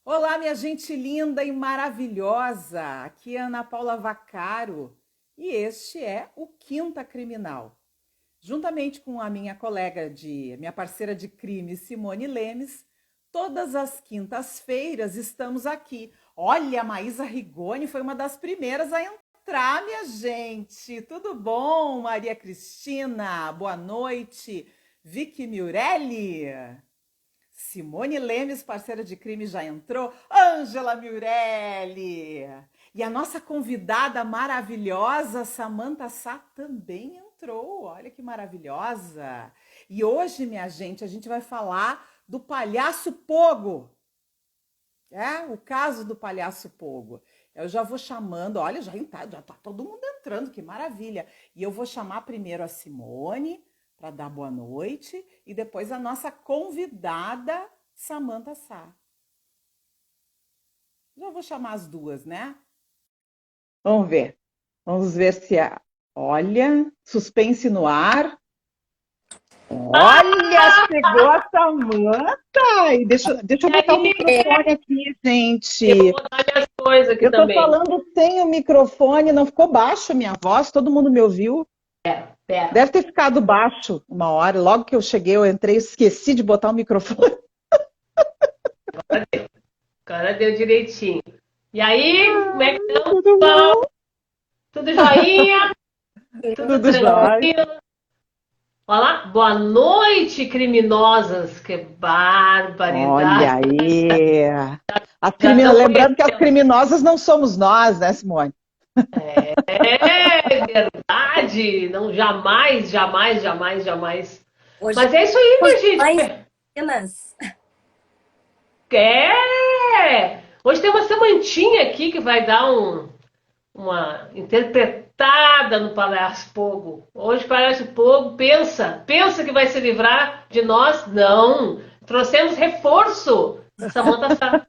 Olá, minha gente linda e maravilhosa. Aqui é Ana Paula Vaccaro e este é o Quinta Criminal. Juntamente com a minha parceira de crime, Simone Lemes, todas as quintas-feiras estamos aqui. Olha, a Maísa Rigoni foi uma das primeiras a entrar, minha gente. Tudo bom, Maria Cristina? Boa noite. Vicky Miurelli? Simone Lemes, parceira de crime, já entrou. Ângela Miurelli. E a nossa convidada maravilhosa, Samantha Sá, também entrou. Olha que maravilhosa. E hoje, minha gente, a gente vai falar do palhaço Pogo. É, o caso do palhaço Pogo. Eu já vou chamando, olha, já tá todo mundo entrando, que maravilha. E eu vou chamar primeiro a Simone para dar boa noite e depois a nossa convidada, Samantha Sá. Já vou chamar as duas, né? Vamos ver. Vamos ver se é. Olha, suspense no ar. Olha, chegou a Samantha! E deixa eu botar o microfone aqui, gente. Eu vou botar minhas coisas aqui Eu tô também. falando sem o microfone, não ficou baixo a minha voz, todo mundo me ouviu. Pera. Deve ter ficado baixo uma hora, logo que eu cheguei, eu entrei, esqueci de botar o microfone. Agora deu direitinho. E aí, como é que estão? Tudo bom? Tudo joinha? Tudo Tudo jóia. tranquilo? Olha lá. Boa noite, criminosas. Que Olha barbaridade. aí. Já estão Lembrando que as conhecendo. criminosas não somos nós, né, Simone? É verdade. Não, jamais, jamais, jamais, jamais. Hoje Mas é isso aí, os minha mais gente. meninas. Hoje tem uma Samantinha aqui que vai dar uma interpretada no Palhaço Pogo. Hoje o Palhaço Pogo pensa que vai se livrar de nós? Não. Trouxemos reforço. Samantha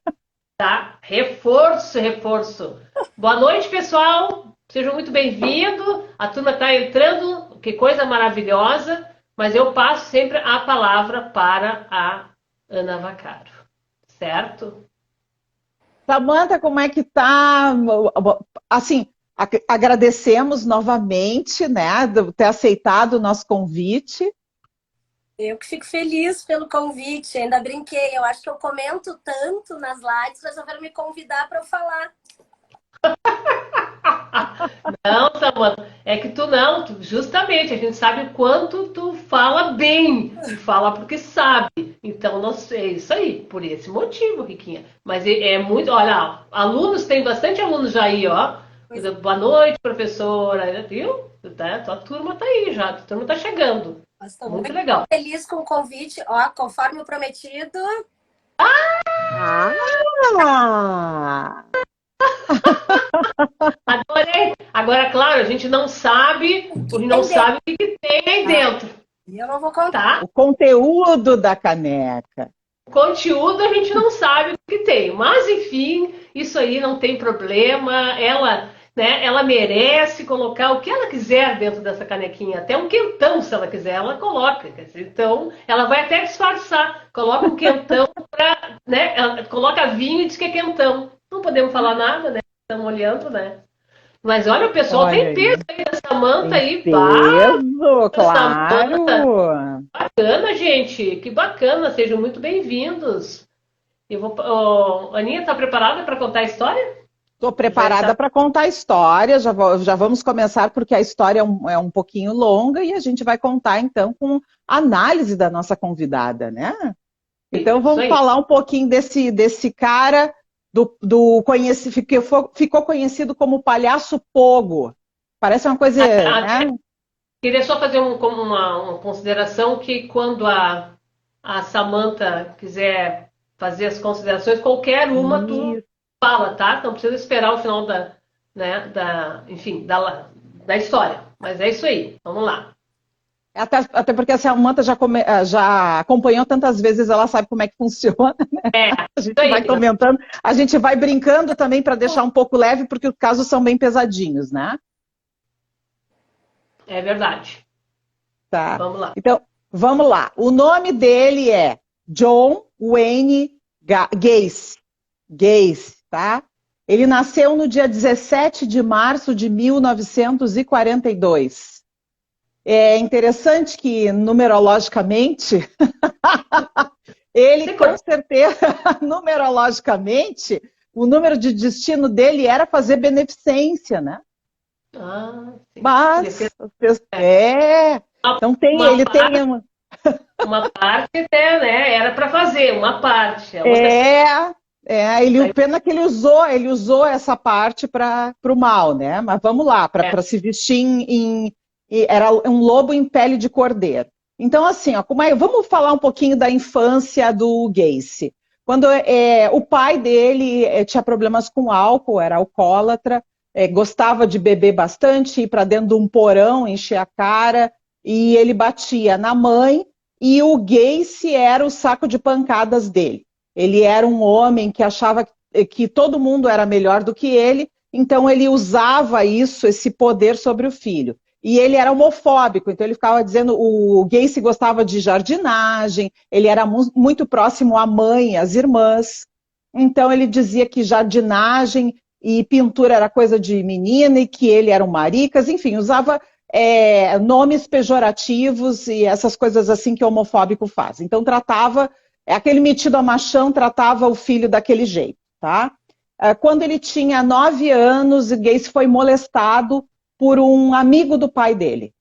tá? Reforço, reforço. Boa noite, pessoal. Sejam muito bem-vindos. A turma está entrando, que coisa maravilhosa. Mas eu passo sempre a palavra para a Ana Vaccaro. Certo? Samantha, como é que tá? Assim, agradecemos novamente, né, de ter aceitado o nosso convite. Eu que fico feliz pelo convite. Ainda brinquei. Eu acho que eu comento tanto nas lives, resolveram me convidar para eu falar. Não, Samanta, é que tu não, justamente, a gente sabe o quanto tu fala bem e fala porque sabe. Então, não sei, é isso aí, por esse motivo, Riquinha. Mas é muito, olha, alunos, tem bastante alunos já aí, ó. Pois Boa noite, professora, viu? Tua turma tá aí já, tua turma tá chegando. estou Muito muito legal. feliz com o convite. Ó, conforme o prometido, Ah! Adorei. Agora, claro, a gente não sabe, o a que gente não tem dentro, sabe o que tem aí tá? dentro, E eu não vou contar. tá? O conteúdo da caneca. Conteúdo a gente não sabe o que tem, mas enfim, isso aí não tem problema. Ela merece colocar o que ela quiser dentro dessa canequinha, até um quentão, se ela quiser, ela coloca. Então, ela vai até disfarçar, coloca um quentão para, né? Ela coloca vinho e diz que é quentão. Não podemos falar nada, né? Estamos olhando, né? Mas olha, o pessoal Olha tem aí. peso aí nessa manta Tem aí, peso, essa manta. claro. Bacana, gente, que bacana, sejam muito bem-vindos. Aninha, tá preparada para contar a história? Estou Já preparada está. para contar a história, já vamos começar, porque a história é um pouquinho longa e a gente vai contar, então, com a análise da nossa convidada, né? Então, Isso vamos aí. falar um pouquinho desse cara, ficou conhecido como Palhaço Pogo. Parece uma coisa, né? Queria só fazer como uma consideração que quando a Samantha quiser fazer as considerações, qualquer uma tu Isso. fala, tá? Não precisa esperar o final enfim, da história. Mas é isso aí. Vamos lá. Até porque a Samantha já acompanhou tantas vezes, ela sabe como é que funciona. A Isso gente aí. vai comentando, a gente vai brincando também para deixar um pouco leve, porque os casos são bem pesadinhos, né? É verdade. Tá. Vamos lá. Então, vamos lá. O nome dele é John Wayne Gacy, Gacy, tá? Ele nasceu no dia 17 de março de 1942. É interessante que, numerologicamente, ele, com certeza, numerologicamente, o número de destino dele era fazer beneficência, né? Ah, sim. Mas, então ele tem uma parte até, né? Era para fazer, uma parte. Pena que ele usou essa parte para o mal, né? Mas vamos lá, para se vestir era um lobo em pele de cordeiro. Então, assim, ó, vamos falar um pouquinho da infância do Gacy. Quando o pai dele tinha problemas com álcool, era alcoólatra, gostava de beber bastante, ir para dentro de um porão, encher a cara, e ele batia na mãe, e o Gacy era o saco de pancadas dele. Ele era um homem que achava que todo mundo era melhor do que ele, então ele usava isso, esse poder sobre o filho. E ele era homofóbico, então ele ficava dizendo, o Gacy gostava de jardinagem, ele era muito próximo à mãe, às irmãs. Então ele dizia que jardinagem e pintura era coisa de menina e que ele era um maricas, enfim, usava nomes pejorativos e essas coisas assim que o homofóbico faz. Então tratava, aquele metido a machão tratava o filho daquele jeito, tá? Quando ele tinha 9 anos, o Gacy foi molestado por um amigo do pai dele.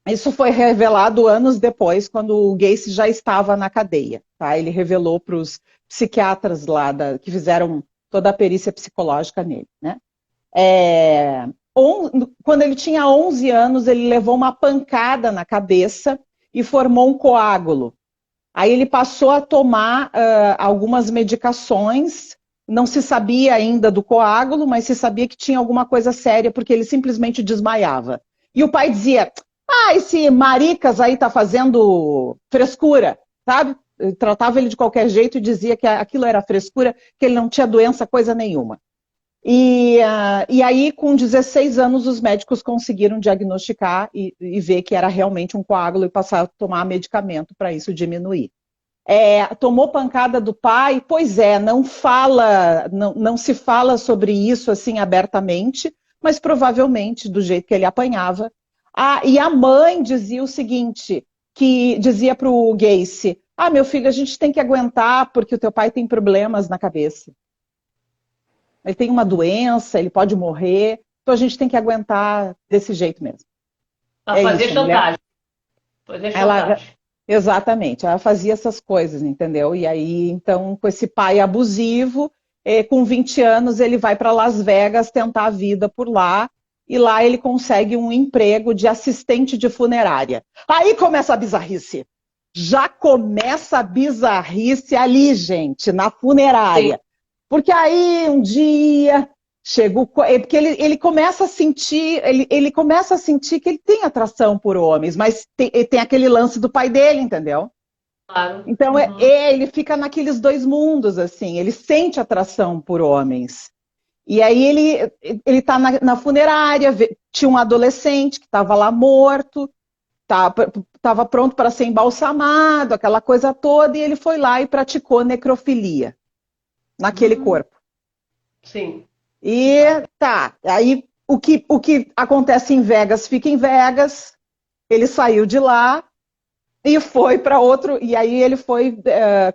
Isso foi revelado anos depois, quando o Gacy já estava na cadeia, tá? Ele revelou para os psiquiatras lá que fizeram toda a perícia psicológica nele, né? Quando ele tinha 11 anos, ele levou uma pancada na cabeça e formou um coágulo. Aí ele passou a tomar algumas medicações, não se sabia ainda do coágulo, mas se sabia que tinha alguma coisa séria, porque ele simplesmente desmaiava. E o pai dizia, esse maricas aí tá fazendo frescura, sabe? Tratava ele de qualquer jeito e dizia que aquilo era frescura, que ele não tinha doença, coisa nenhuma. E aí, com 16 anos, os médicos conseguiram diagnosticar e ver que era realmente um coágulo e passar a tomar medicamento para isso diminuir. Tomou pancada do pai? Pois não se fala sobre isso assim abertamente, mas provavelmente do jeito que ele apanhava. E a mãe dizia o seguinte, que dizia para o Gacy, meu filho, a gente tem que aguentar porque o teu pai tem problemas na cabeça. Ele tem uma doença, ele pode morrer, então a gente tem que aguentar desse jeito mesmo. Fazer chantagem. Fazer chantagem. Exatamente, ela fazia essas coisas, entendeu? E aí, então, com esse pai abusivo, com 20 anos, ele vai para Las Vegas tentar a vida por lá, e lá ele consegue um emprego de assistente de funerária. Aí começa a bizarrice. Já começa a bizarrice ali, gente, na funerária. Sim. Porque aí, um dia, porque ele começa a sentir, ele começa a sentir que ele tem atração por homens, mas tem aquele lance do pai dele, entendeu? Claro. Então, ele fica naqueles dois mundos, assim, ele sente atração por homens. E aí ele tá na funerária, tinha um adolescente que estava lá morto, estava pronto para ser embalsamado, aquela coisa toda, e ele foi lá e praticou necrofilia naquele corpo. Sim. E aí o que acontece em Vegas fica em Vegas, ele saiu de lá e foi para outro, e aí ele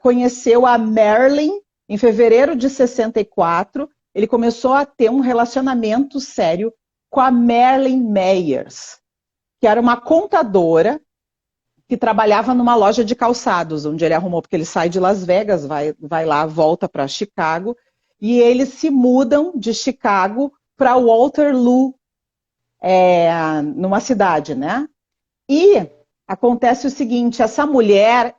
conheceu a Marilyn em fevereiro de 64, ele começou a ter um relacionamento sério com a Marilyn Meyers, que era uma contadora que trabalhava numa loja de calçados, onde ele arrumou, porque ele sai de Las Vegas, vai lá, volta para Chicago, e eles se mudam de Chicago para Waterloo, numa cidade, né? E acontece o seguinte, essa mulher,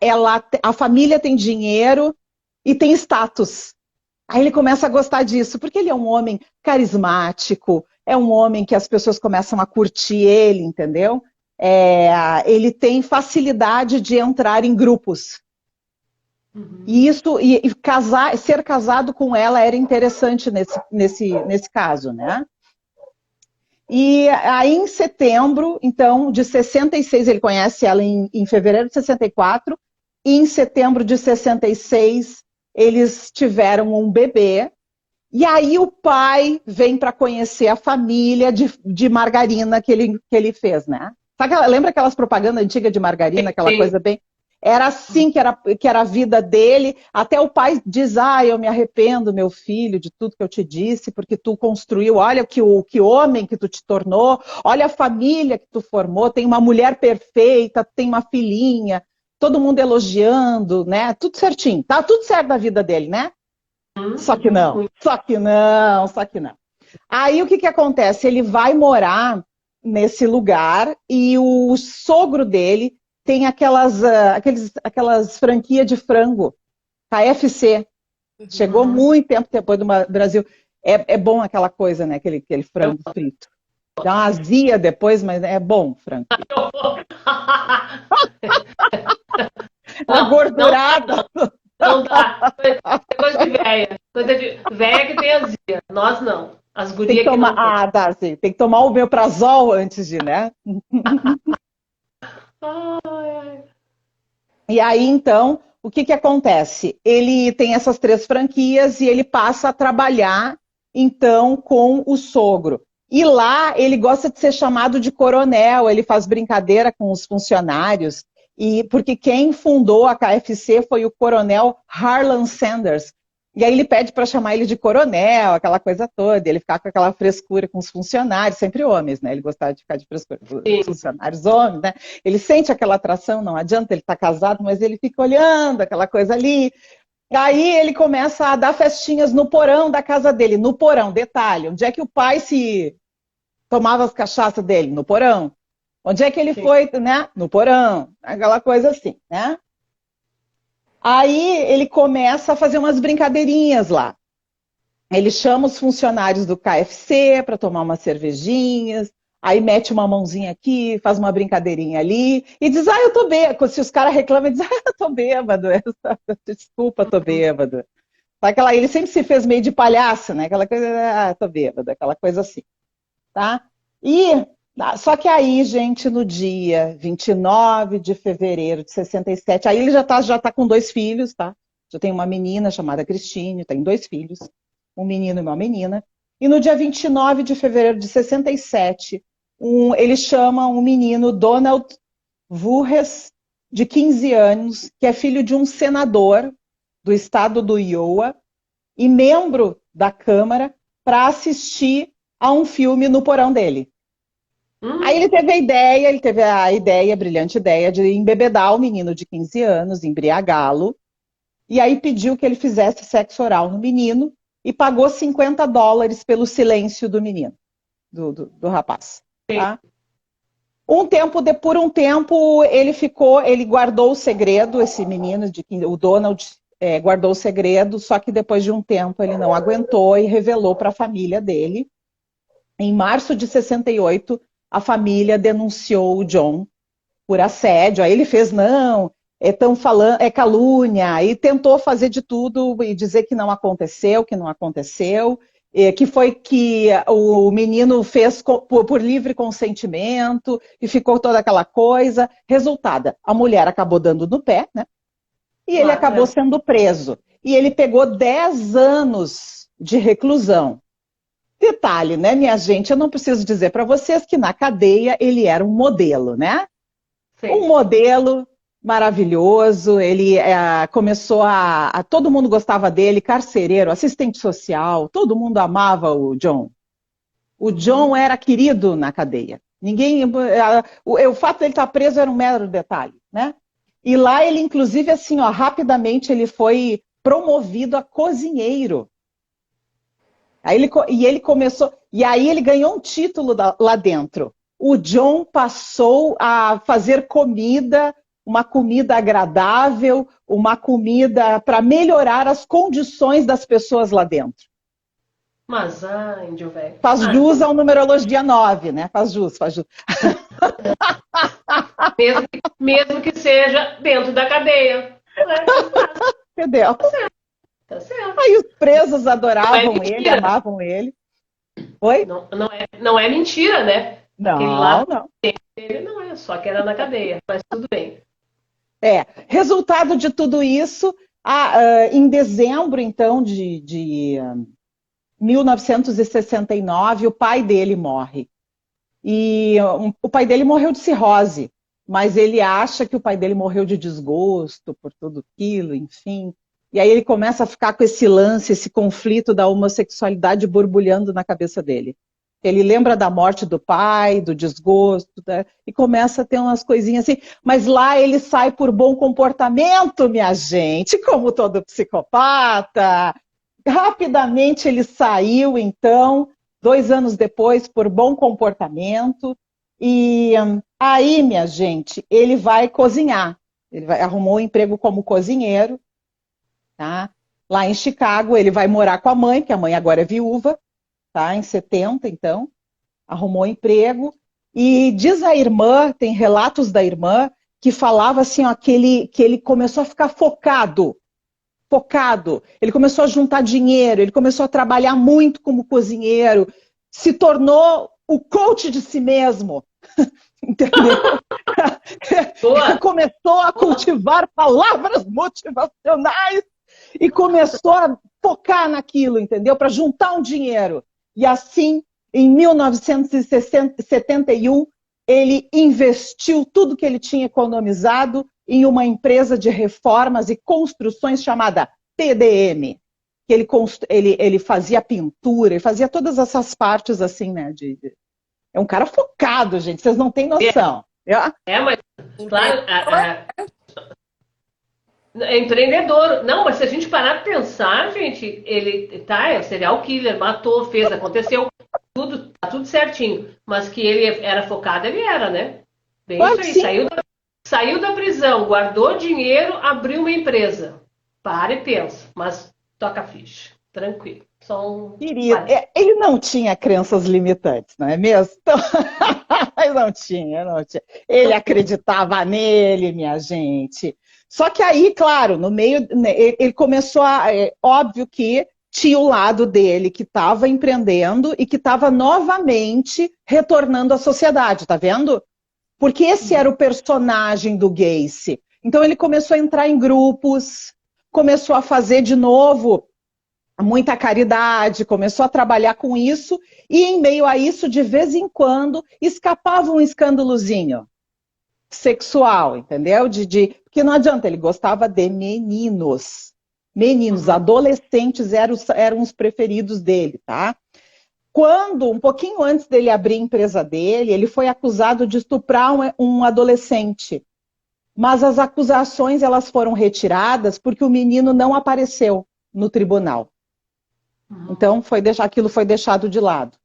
a família tem dinheiro e tem status. Aí ele começa a gostar disso, porque ele é um homem carismático, é um homem que as pessoas começam a curtir ele, entendeu? Ele tem facilidade de entrar em grupos. E isso, ser casado com ela era interessante nesse caso, né? E aí em setembro, então, de 66, ele conhece ela em fevereiro de 64, e em setembro de 66, eles tiveram um bebê, e aí o pai vem para conhecer a família de margarina que ele fez, né? Lembra aquelas propagandas antigas de margarina, aquela Sim. coisa bem... Era assim que era a vida dele, até o pai diz, eu me arrependo, meu filho, de tudo que eu te disse, porque tu construiu, olha que homem que tu te tornou, olha a família que tu formou, tem uma mulher perfeita, tem uma filhinha, todo mundo elogiando, né? Tudo certinho, tá tudo certo da vida dele, né? Só que não. Aí o que acontece? Ele vai morar nesse lugar e o sogro dele tem aquelas franquias de frango, KFC. Chegou muito tempo depois do Brasil. É bom aquela coisa, né? Aquele frango frito. Dá uma azia depois, mas é bom o frango frito. Gordurada. Não dá. Coisa de véia. Coisa de véia que tem azia. Nós não. As gurias que não tem. Tá, sim. Tem que tomar o omeprazol antes de, né? E aí, então, o que acontece? Ele tem essas 3 franquias e ele passa a trabalhar, então, com o sogro. E lá ele gosta de ser chamado de coronel, ele faz brincadeira com os funcionários, porque quem fundou a KFC foi o coronel Harlan Sanders. E aí ele pede para chamar ele de coronel, aquela coisa toda, ele ficar com aquela frescura com os funcionários, sempre homens, né? Ele gostava de ficar de frescura com os funcionários homens, né? Ele sente aquela atração, não adianta, ele tá casado, mas ele fica olhando aquela coisa ali. Aí ele começa a dar festinhas no porão da casa dele, no porão, detalhe, onde é que o pai se tomava as cachaças dele? No porão. Onde é que ele foi, né? No porão, aquela coisa assim, né? Aí ele começa a fazer umas brincadeirinhas lá. Ele chama os funcionários do KFC para tomar umas cervejinhas, aí mete uma mãozinha aqui, faz uma brincadeirinha ali, e diz, eu tô bêbado. Se os caras reclamam, ele diz, eu tô bêbado. Desculpa, tô bêbado. Ele sempre se fez meio de palhaço, né? Aquela coisa, tô bêbado, aquela coisa assim. Tá? Só que aí, gente, no dia 29 de fevereiro de 67, aí ele já tá com 2 filhos, tá? Já tem uma menina chamada Cristine, tem 2 filhos, um menino e uma menina. E no dia 29 de fevereiro de 67, ele chama um menino, Donald Voorhees, de 15 anos, que é filho de um senador do estado do Iowa e membro da Câmara, para assistir a um filme no porão dele. Aí ele teve a brilhante ideia de embebedar o menino de 15 anos, embriagá-lo, e aí pediu que ele fizesse sexo oral no menino e pagou $50 pelo silêncio do menino, do rapaz. Tá? Por um tempo, ele guardou o segredo, esse menino, o Donald, guardou o segredo, só que depois de um tempo ele não aguentou e revelou para a família dele. Em março de 68, a família denunciou o John por assédio. Aí ele fez, estão falando, é calúnia, e tentou fazer de tudo e dizer que não aconteceu, que foi que o menino fez por livre consentimento e ficou toda aquela coisa. Resultado, a mulher acabou dando no pé, né? E ele acabou sendo preso. E ele pegou 10 anos de reclusão. Detalhe, né, minha gente, eu não preciso dizer para vocês que na cadeia ele era um modelo, né? Sim. Um modelo maravilhoso, ele começou todo mundo gostava dele, carcereiro, assistente social, todo mundo amava o John. O John era querido na cadeia. O fato dele estar preso era um mero detalhe, né? E lá ele, inclusive, assim, rapidamente ele foi promovido a cozinheiro. E aí ele ganhou um título lá dentro. O John passou a fazer uma comida agradável, uma comida para melhorar as condições das pessoas lá dentro. Mas, índio velho. Faz jus ao numerologia 9, né? Faz jus. Mesmo que seja dentro da cadeia. Entendeu? Tá certo. Aí os presos adoravam ele, amavam ele. Oi? Não é mentira, né? Não. Ele não é, só que era na cadeia, mas tudo bem. Resultado de tudo isso, Em dezembro, então, de 1969, o pai dele morre. E o pai dele morreu de cirrose, mas ele acha que o pai dele morreu de desgosto por tudo aquilo, enfim. E aí ele começa a ficar com esse lance, esse conflito da homossexualidade borbulhando na cabeça dele. Ele lembra da morte do pai, do desgosto, né? E começa a ter umas coisinhas assim. Mas lá ele sai por bom comportamento, minha gente, como todo psicopata. Rapidamente ele saiu, então, 2 anos depois, por bom comportamento. E aí, minha gente, ele vai cozinhar. Arrumou um emprego como cozinheiro, tá? Lá em Chicago, ele vai morar com a mãe, que a mãe agora é viúva, tá? Em 70, então, arrumou emprego. E diz a irmã, tem relatos da irmã, que falava assim, ó, que ele começou a ficar focado. Ele começou a juntar dinheiro, ele começou a trabalhar muito como cozinheiro, se tornou o coach de si mesmo, entendeu? Começou a cultivar palavras motivacionais e começou a focar naquilo, entendeu? Para juntar um dinheiro. E assim, em 1971, ele investiu tudo que ele tinha economizado em uma empresa de reformas e construções chamada PDM. Ele fazia pintura, ele fazia todas essas partes assim, né? É um cara focado, gente, vocês não têm noção. Mas, claro, é empreendedor. Não, mas se a gente parar para pensar, gente, ele é serial killer, matou, fez, aconteceu, tá tudo certinho. Mas que ele era focado, ele era, né? Bem Claro isso aí, saiu da prisão, guardou dinheiro, abriu uma empresa. Para e pensa, mas toca a ficha, tranquilo. Querido, ele não tinha crenças limitantes, não é mesmo? Então, ele não tinha. Ele acreditava nele, minha gente. Só que aí, claro, no meio, ele começou a... óbvio que tinha o lado dele que estava empreendendo e que estava novamente retornando à sociedade, tá vendo? Porque esse era o personagem do Gacy. Então ele começou a entrar em grupos, começou a fazer de novo muita caridade, começou a trabalhar com isso, e em meio a isso, de vez em quando, escapava um escândalozinho sexual, entendeu? Porque não adianta, ele gostava de meninos. Adolescentes eram os preferidos dele, tá? Quando, um pouquinho antes dele abrir a empresa dele, ele foi acusado de estuprar um adolescente. Mas as acusações elas foram retiradas porque o menino não apareceu no tribunal. Então, aquilo foi deixado de lado.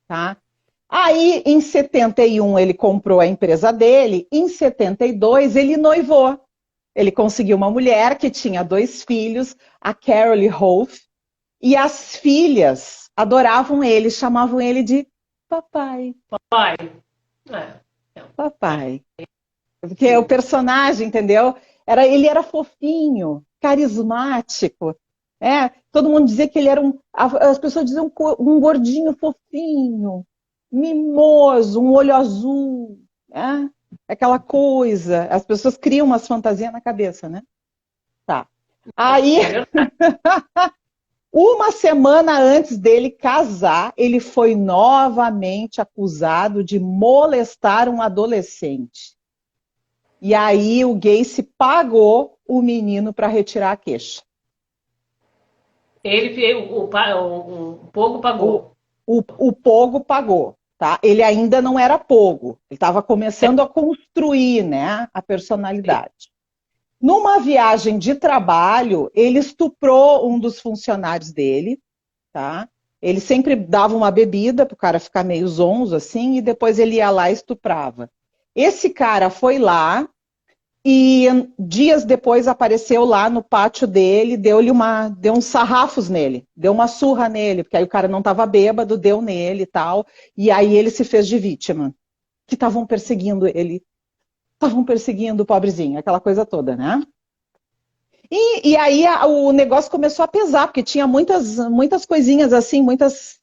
Tá? Aí, em 71, ele comprou a empresa dele. Em 72, ele noivou. Ele conseguiu uma mulher que tinha 2 filhos, a Carole Hoff, e as filhas adoravam ele, chamavam ele de papai. Papai. Porque o personagem, entendeu? Ele era fofinho, carismático. Todo mundo dizia que ele era as pessoas diziam um gordinho fofinho, mimoso, um olho azul. Aquela coisa. As pessoas criam umas fantasias na cabeça, né? Tá. Aí, uma semana antes dele casar, ele foi novamente acusado de molestar um adolescente. E aí o Gacy pagou o menino para retirar a queixa. O Pogo pagou. O Pogo pagou, tá? Ele ainda não era Pogo. Ele estava começando a construir, né, a personalidade. Numa viagem de trabalho, ele estuprou um dos funcionários dele, tá? Ele sempre dava uma bebida para o cara ficar meio zonzo, assim, e depois ele ia lá e estuprava. Esse cara foi lá e dias depois apareceu lá no pátio dele, deu uns sarrafos nele, deu uma surra nele, porque aí o cara não estava bêbado, deu nele e tal, e aí ele se fez de vítima, que estavam perseguindo ele, estavam perseguindo o pobrezinho, aquela coisa toda, né? E aí o negócio começou a pesar, porque tinha muitas coisinhas assim, muitas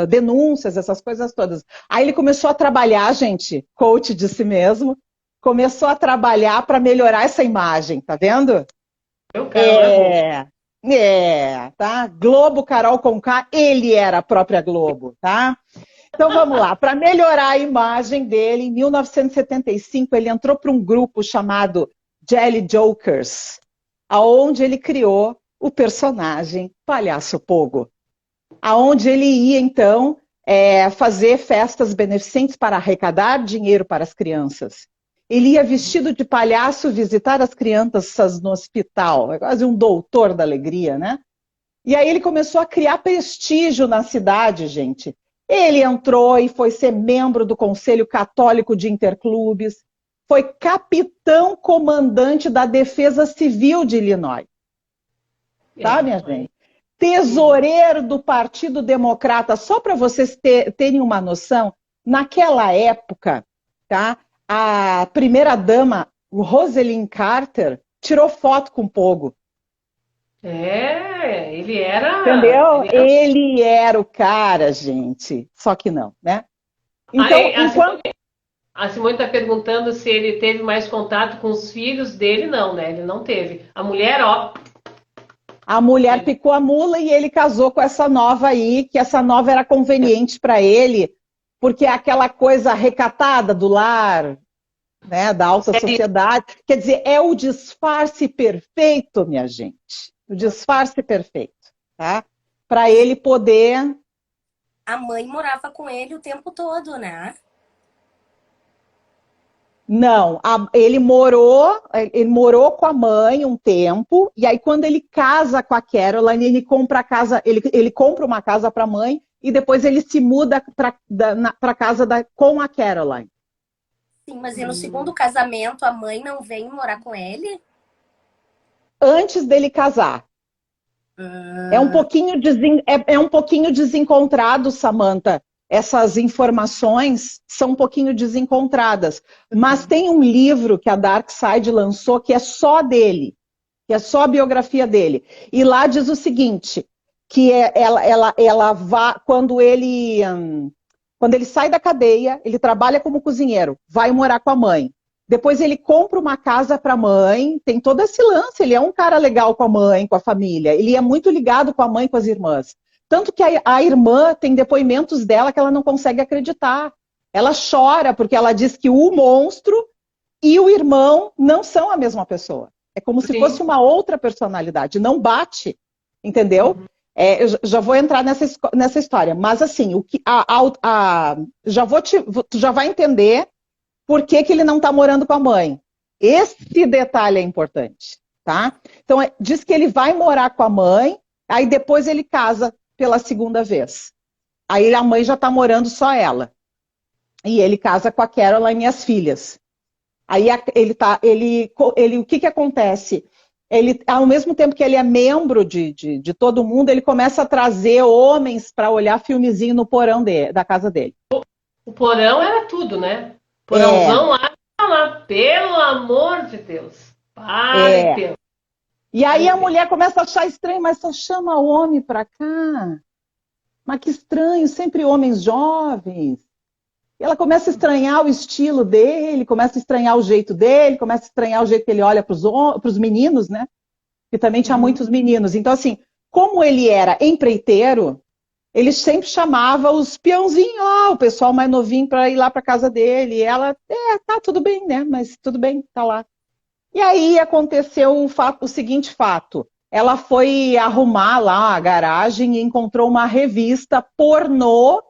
denúncias, essas coisas todas. Aí ele começou a trabalhar, gente, coach de si mesmo, começou a trabalhar para melhorar essa imagem, tá vendo? O cara não é bobo. Tá? Globo, Carol Conká, ele era a própria Globo, tá? Então vamos lá, para melhorar a imagem dele, em 1975 ele entrou para um grupo chamado Jelly Jokers, aonde ele criou o personagem Palhaço Pogo, aonde ele ia então fazer festas beneficentes para arrecadar dinheiro para as crianças. Ele ia vestido de palhaço visitar as crianças no hospital, é quase um doutor da alegria, né? E aí ele começou a criar prestígio na cidade, gente. Ele entrou e foi ser membro do Conselho Católico de Interclubes, foi capitão comandante da Defesa Civil de Illinois. Tá, minha gente? Tesoureiro do Partido Democrata, só para vocês terem uma noção, naquela época, tá, a primeira-dama, Rosalind Carter, tirou foto com o Pogo. Ele era... Entendeu? Ele era o cara, gente. Só que não, né? Então, a Simone está perguntando se ele teve mais contato com os filhos dele. Não, né? Ele não teve. A mulher, ó... A mulher picou a mula e ele casou com essa nova aí, que essa nova era conveniente para ele, porque é aquela coisa recatada do lar, né, da alta sociedade. Quer dizer, é o disfarce perfeito, minha gente. O disfarce perfeito, tá? Para ele poder... A mãe morava com ele o tempo todo, né? Não, ele morou com a mãe um tempo, e aí quando ele casa com a Caroline, ele compra a casa, ele compra uma casa para a mãe, e depois ele se muda para casa com a Caroline. Sim, mas e no segundo casamento a mãe não vem morar com ele? Antes dele casar. É um pouquinho desencontrado, Samantha. Essas informações são um pouquinho desencontradas. Mas tem um livro que a Dark Side lançou que é só dele, que é só a biografia dele. E lá diz o seguinte, que quando ele sai da cadeia, ele trabalha como cozinheiro, vai morar com a mãe. Depois ele compra uma casa para a mãe, tem todo esse lance, ele é um cara legal com a mãe, com a família. Ele é muito ligado com a mãe, com as irmãs. Tanto que a irmã tem depoimentos dela que ela não consegue acreditar. Ela chora porque ela diz que o monstro e o irmão não são a mesma pessoa. É como se fosse uma outra personalidade, não bate, entendeu? Eu já vou entrar nessa história, mas assim, tu já vai entender por que ele não está morando com a mãe. Esse detalhe é importante, tá? Então, diz que ele vai morar com a mãe, aí depois ele casa pela segunda vez. Aí a mãe já está morando só ela. E ele casa com a Caroline e as filhas. Aí o que acontece? Ele, ao mesmo tempo que ele é membro de todo mundo, ele começa a trazer homens para olhar filmezinho no porão da casa dele. O porão era tudo, né? Porãozão lá, pelo amor de Deus. Pare, E aí a mulher começa a achar estranho, mas só chama o homem para cá. Mas que estranho, sempre homens jovens. E ela começa a estranhar o estilo dele, começa a estranhar o jeito dele, começa a estranhar o jeito que ele olha para os meninos, né? Que também tinha muitos meninos. Então, assim, como ele era empreiteiro, ele sempre chamava os peãozinhos lá, o pessoal mais novinho, para ir lá para casa dele. E ela, tá, tudo bem, né? Mas tudo bem, tá lá. E aí aconteceu o seguinte fato. Ela foi arrumar lá a garagem e encontrou uma revista pornô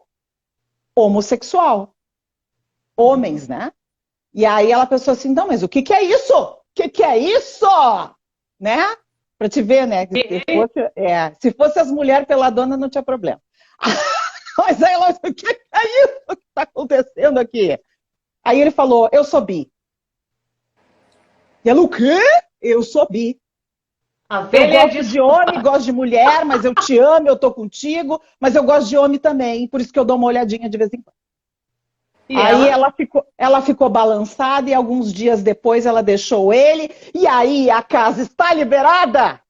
homossexual. Homens, né? E aí ela pensou assim, não, mas o que é isso? O que é isso? Né? Pra te ver, né? Se fosse as mulheres peladona, não tinha problema. Mas aí ela disse, o que é isso que está acontecendo aqui? Aí ele falou, eu sou bi. E ela, o quê? Eu sou bi. Eu gosto de homem, gosto de mulher, mas eu te amo, eu tô contigo, mas eu gosto de homem também, por isso que eu dou uma olhadinha de vez em quando. Aí ela ficou balançada e alguns dias depois ela deixou ele, e aí a casa está liberada?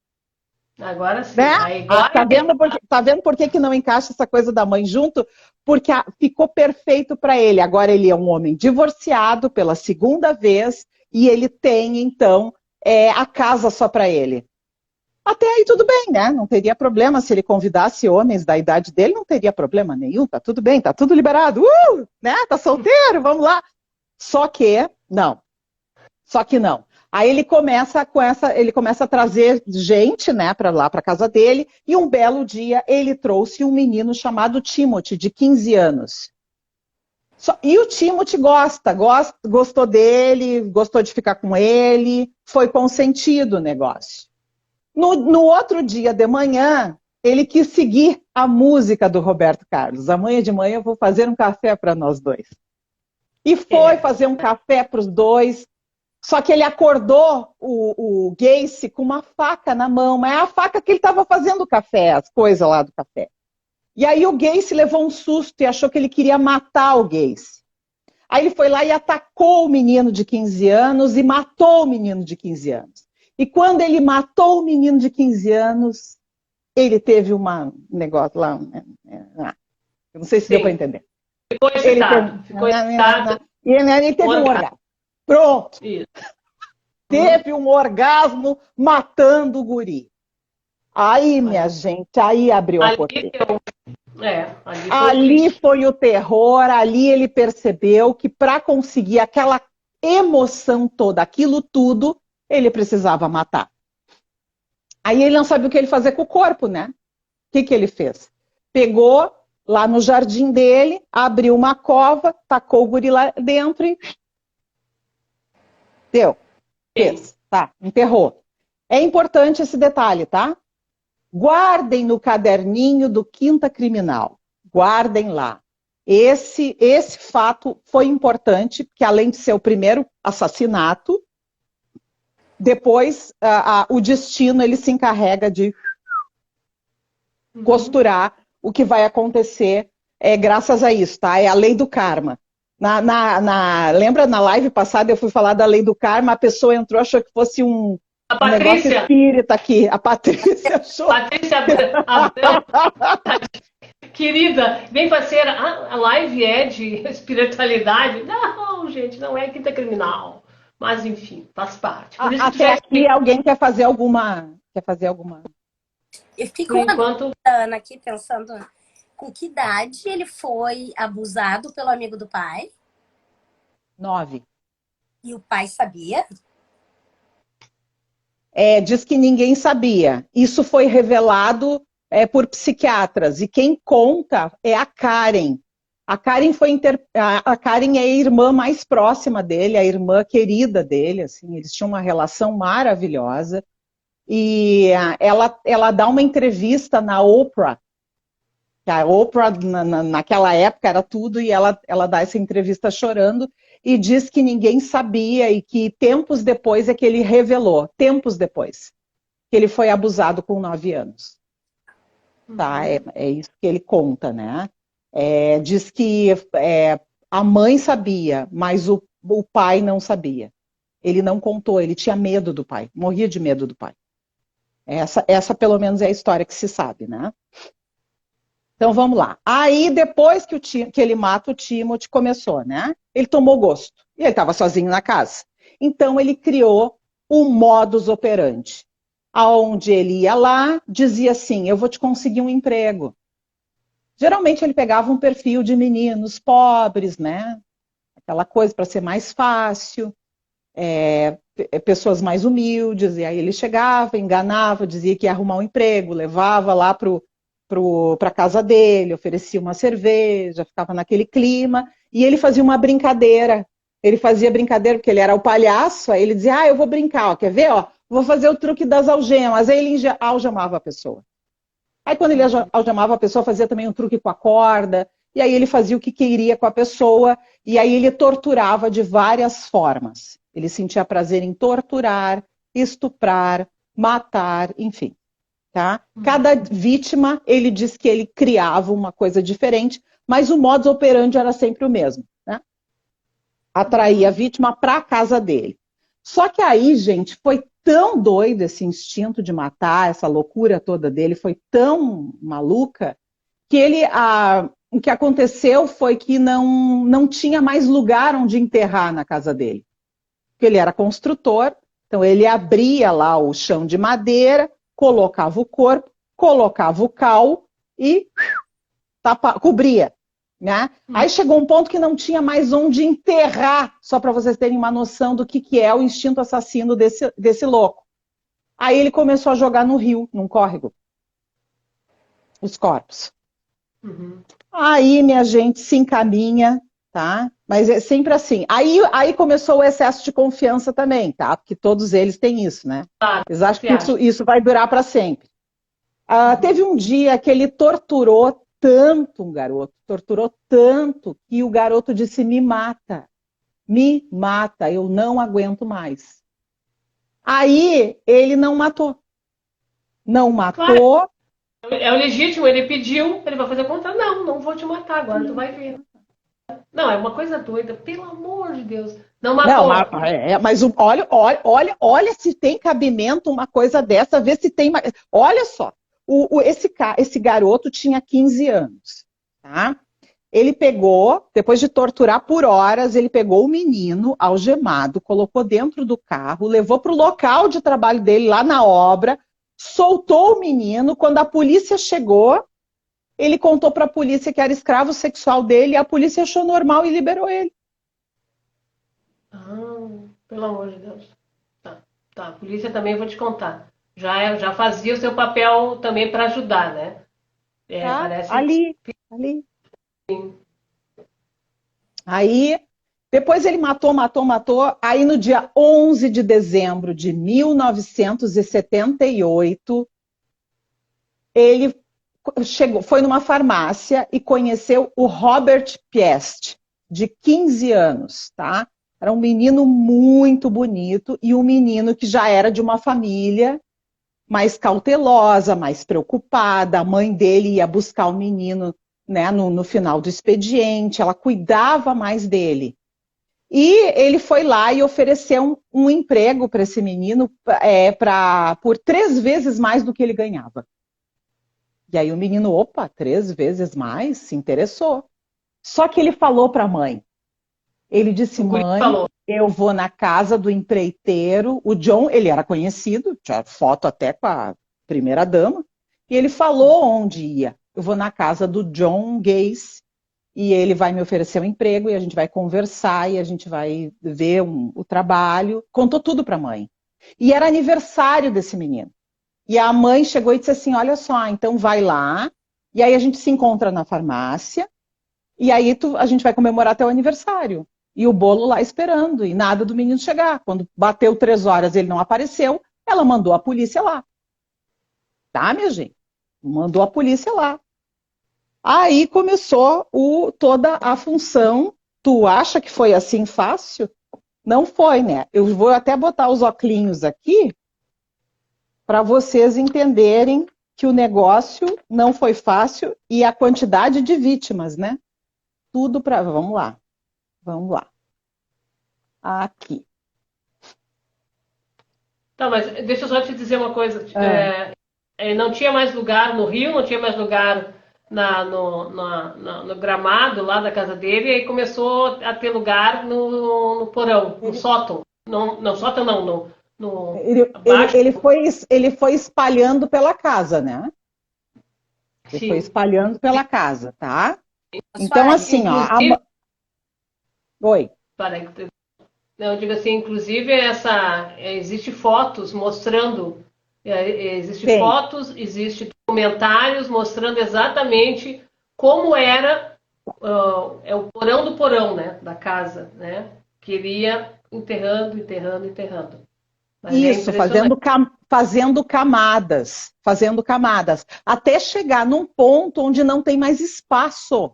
Agora sim. Né? Tá vendo por que não encaixa essa coisa da mãe junto? Porque ficou perfeito para ele. Agora ele é um homem divorciado pela segunda vez e ele tem, então, a casa só para ele. Até aí tudo bem, né? Não teria problema se ele convidasse homens da idade dele, não teria problema nenhum, tá tudo bem, tá tudo liberado, né? Tá solteiro, vamos lá. Só que não. Só que não. Aí ele começa a trazer gente, né, para lá, para casa dele, e um belo dia ele trouxe um menino chamado Timothy, de 15 anos. E o Timothy gostou dele, gostou de ficar com ele, foi consentido o negócio. No outro dia de manhã, ele quis seguir a música do Roberto Carlos. Amanhã de manhã eu vou fazer um café para nós dois. E foi fazer um café para os dois. Só que ele acordou o Gacy com uma faca na mão, mas é a faca que ele estava fazendo o café, as coisas lá do café. E aí o Gacy levou um susto e achou que ele queria matar o Gacy. Aí ele foi lá e atacou o menino de 15 anos e matou o menino de 15 anos. E quando ele matou o menino de 15 anos, ele teve um negócio lá. Eu não sei se deu para entender. Ficou excitado. E ele teve um orgasmo. Pronto. Isso. Teve um orgasmo matando o guri. Aí, minha gente, aí abriu a porteira. Ali foi o terror, ali ele percebeu que para conseguir aquela emoção toda, aquilo tudo, ele precisava matar. Aí ele não sabia o que ele fazer com o corpo, né? O que ele fez? Pegou lá no jardim dele, abriu uma cova, tacou o guri lá dentro e... Deu. Fez. Tá, enterrou. É importante esse detalhe, tá? Guardem no caderninho do Quinta Criminal. Guardem lá. Esse fato foi importante, porque além de ser o primeiro assassinato, depois o destino ele se encarrega de costurar o que vai acontecer graças a isso, tá? É a lei do karma. Lembra na live passada eu fui falar da lei do karma, a pessoa entrou, achou que fosse um negócio espírita aqui. A Patrícia achou. Patrícia Abreu. Querida, vem parceira, a live é de espiritualidade? Não, gente, não é Quinta Criminal. Mas, enfim, faz parte. Por isso até aqui alguém quer fazer alguma... Eu fico Ana aqui pensando... Com que idade ele foi abusado pelo amigo do pai? 9. E o pai sabia? Diz que ninguém sabia. Isso foi revelado por psiquiatras. E quem conta é a Karen. A Karen a Karen é a irmã mais próxima dele, a irmã querida dele. Assim, eles tinham uma relação maravilhosa. E ela dá uma entrevista na Oprah. A Oprah, naquela época, era tudo, e ela dá essa entrevista chorando e diz que ninguém sabia e que tempos depois é que ele revelou, tempos depois, que ele foi abusado com 9 anos. Tá? É isso que ele conta, né? Diz que a mãe sabia, mas o pai não sabia. Ele não contou, ele tinha medo do pai, morria de medo do pai. Essa pelo menos é a história que se sabe, né? Então vamos lá. Aí depois que ele mata o Timothy, começou, né? Ele tomou gosto. E ele estava sozinho na casa. Então ele criou o modus operandi. Aonde ele ia lá, dizia assim, eu vou te conseguir um emprego. Geralmente ele pegava um perfil de meninos pobres, né? Aquela coisa para ser mais fácil. Pessoas mais humildes. E aí ele chegava, enganava, dizia que ia arrumar um emprego, levava lá para a casa dele, oferecia uma cerveja, ficava naquele clima, e ele fazia uma brincadeira. Ele fazia brincadeira porque ele era o palhaço, aí ele dizia, eu vou brincar, quer ver? Vou fazer o truque das algemas. Aí ele algemava a pessoa. Aí quando ele algemava a pessoa, fazia também um truque com a corda, e aí ele fazia o que queria com a pessoa, e aí ele torturava de várias formas. Ele sentia prazer em torturar, estuprar, matar, enfim. Tá? Cada vítima, ele diz que ele criava uma coisa diferente, mas o modus operandi era sempre o mesmo. Né? Atraía a vítima para a casa dele. Só que aí, gente, foi tão doido esse instinto de matar, essa loucura toda dele, foi tão maluca, que o que aconteceu foi que não tinha mais lugar onde enterrar na casa dele. Porque ele era construtor, então ele abria lá o chão de madeira, colocava o corpo, colocava o cal e cobria. Né? Aí chegou um ponto que não tinha mais onde enterrar, só para vocês terem uma noção do que é o instinto assassino desse louco. Aí ele começou a jogar no rio, num córrego, os corpos. Aí, minha gente, se encaminha, tá? Mas é sempre assim. Aí começou o excesso de confiança também, tá? Porque todos eles têm isso, né? Eles acham que isso vai durar para sempre. Teve um dia que ele torturou tanto um garoto, torturou tanto, que o garoto disse, me mata, eu não aguento mais. Aí ele não matou. Não matou. Claro. É o legítimo, ele pediu, ele vai fazer conta, não vou te matar agora, tu vai ver. Não, é uma coisa doida, pelo amor de Deus. Não matou. Não, mas olha se tem cabimento uma coisa dessa, vê se tem... Olha só. Esse garoto tinha 15 anos, tá? Ele pegou, depois de torturar por horas, ele pegou o menino algemado, colocou dentro do carro, levou para o local de trabalho dele, lá na obra, soltou o menino. Quando a polícia chegou, ele contou para a polícia que era escravo sexual dele, e a polícia achou normal e liberou ele. Pelo amor de Deus. Tá, a polícia também, eu vou te contar. Já fazia o seu papel também para ajudar, né? Parece... Ali. Sim. Aí, depois ele matou. Aí no dia 11 de dezembro de 1978, ele foi numa farmácia e conheceu o Robert Piest, de 15 anos, tá? Era um menino muito bonito e um menino que já era de uma família mais cautelosa, mais preocupada. A mãe dele ia buscar o menino, né, no final do expediente, ela cuidava mais dele. E ele foi lá e ofereceu um emprego para esse menino por 3 vezes mais do que ele ganhava. E aí o menino, 3 vezes mais? Se interessou. Só que ele falou para a mãe. Ele disse, mãe, eu vou na casa do empreiteiro. O John, ele era conhecido, tinha foto até com a primeira dama. E ele falou onde ia. Eu vou na casa do John Gacy e ele vai me oferecer um emprego e a gente vai conversar e a gente vai ver o trabalho. Contou tudo para a mãe. E era aniversário desse menino. E a mãe chegou e disse assim, olha só, então vai lá e aí a gente se encontra na farmácia e aí a gente vai comemorar teu aniversário. E o bolo lá esperando, e nada do menino chegar. Quando bateu 3 horas ele não apareceu, ela mandou a polícia lá. Tá, minha gente? Mandou a polícia lá. Aí começou toda a função. Tu acha que foi assim fácil? Não foi, né? Eu vou até botar os óculos aqui para vocês entenderem que o negócio não foi fácil e a quantidade de vítimas, né? Tudo para... Vamos lá. Aqui. Tá, mas deixa eu só te dizer uma coisa. Não tinha mais lugar no Rio, não tinha mais lugar no gramado lá da casa dele, e aí começou a ter lugar no porão, no sótão. Ele foi espalhando pela casa, né? Ele Sim. foi espalhando pela casa, tá? Então, assim, Oi. Eu digo assim, inclusive existe fotos mostrando, fotos, existe documentários mostrando exatamente como era o porão do porão, né, da casa, né, que ele ia enterrando. Mas isso, fazendo camadas, até chegar num ponto onde não tem mais espaço.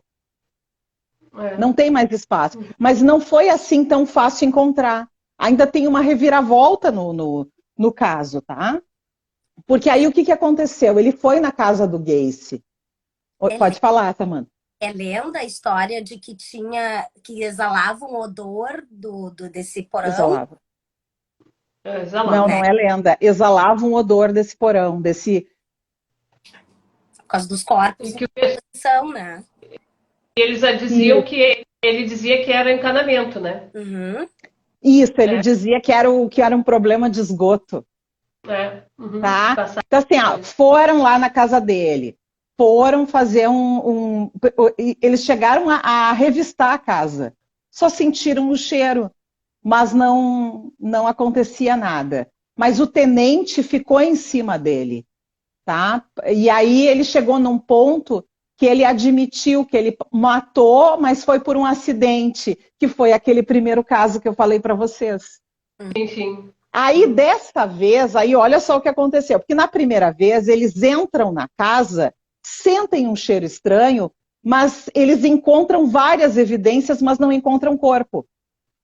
Não tem mais espaço. Mas não foi assim tão fácil encontrar. Ainda tem uma reviravolta no caso, tá? Porque aí o que aconteceu? Ele foi na casa do Gacy. Pode falar, Samantha. É lenda a história de que exalava um odor desse porão? Exalava. Não é lenda. Exalava um odor desse porão, Por causa dos corpos em posição, né? Eles diziam que ele dizia que era encanamento, né? Uhum. Isso, ele dizia que era um problema de esgoto. Tá? Então, assim, foram lá na casa dele, foram fazer eles chegaram a revistar a casa, só sentiram o cheiro, mas não acontecia nada. Mas o tenente ficou em cima dele, tá? E aí ele chegou num ponto que ele admitiu que ele matou, mas foi por um acidente, que foi aquele primeiro caso que eu falei para vocês. Enfim. Aí, dessa vez, aí olha só o que aconteceu. Porque na primeira vez, eles entram na casa, sentem um cheiro estranho, mas eles encontram várias evidências, mas não encontram corpo.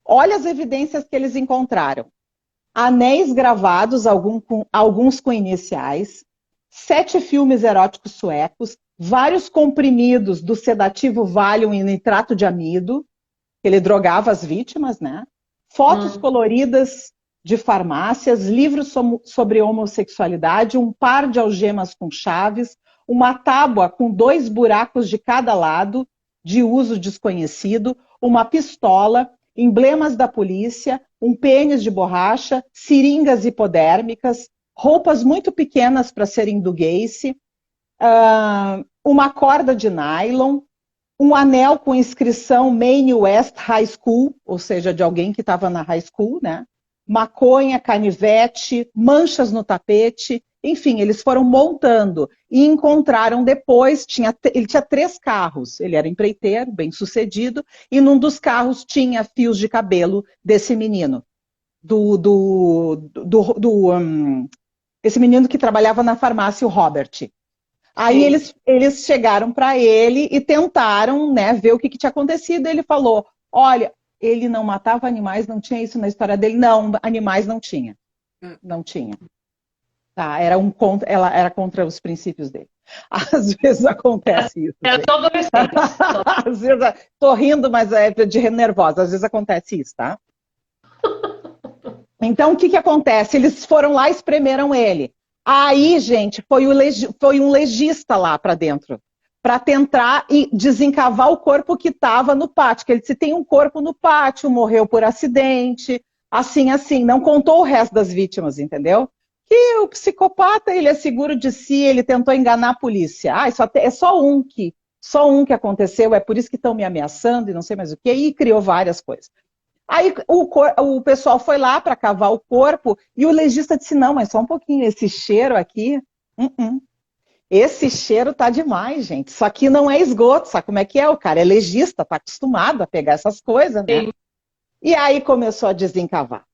Olha as evidências que eles encontraram. Anéis gravados, alguns com iniciais, 7 filmes eróticos suecos, vários comprimidos do sedativo Valium e nitrato de amido, que ele drogava as vítimas, né? Fotos coloridas de farmácias, livros sobre homossexualidade, um par de algemas com chaves, uma tábua com 2 buracos de cada lado, de uso desconhecido, uma pistola, emblemas da polícia, um pênis de borracha, seringas hipodérmicas, roupas muito pequenas para serem do Gacy, uma corda de nylon, um anel com inscrição Maine West High School, ou seja, de alguém que estava na high school, né? Maconha, canivete, manchas no tapete, enfim, eles foram montando e encontraram depois, ele tinha 3 carros, ele era empreiteiro, bem sucedido, e num dos carros tinha fios de cabelo desse menino, esse menino que trabalhava na farmácia, o Robert. Aí eles chegaram para ele e tentaram, né, ver o que tinha acontecido. Ele falou, olha, ele não matava animais, não tinha isso na história dele. Não, animais não tinha. Não tinha. Tá, ela era contra os princípios dele. Às vezes acontece isso. Eu tô adolescente. Às vezes, tô rindo, mas é de nervosa. Às vezes acontece isso, tá? Então, o que acontece? Eles foram lá e espremeram ele. Aí, gente, foi um legista lá para dentro, para tentar desencavar o corpo que estava no pátio. Que ele disse, tem um corpo no pátio, morreu por acidente, assim. Não contou o resto das vítimas, entendeu? Que o psicopata, ele é seguro de si, ele tentou enganar a polícia. É só um que aconteceu, é por isso que estão me ameaçando e não sei mais o quê, e criou várias coisas. Aí o pessoal foi lá para cavar o corpo e o legista disse, não, mas só um pouquinho, esse cheiro aqui, esse cheiro tá demais, gente. Isso aqui não é esgoto, sabe como é que é? O cara é legista, tá acostumado a pegar essas coisas, né? Sim. E aí começou a desencavar.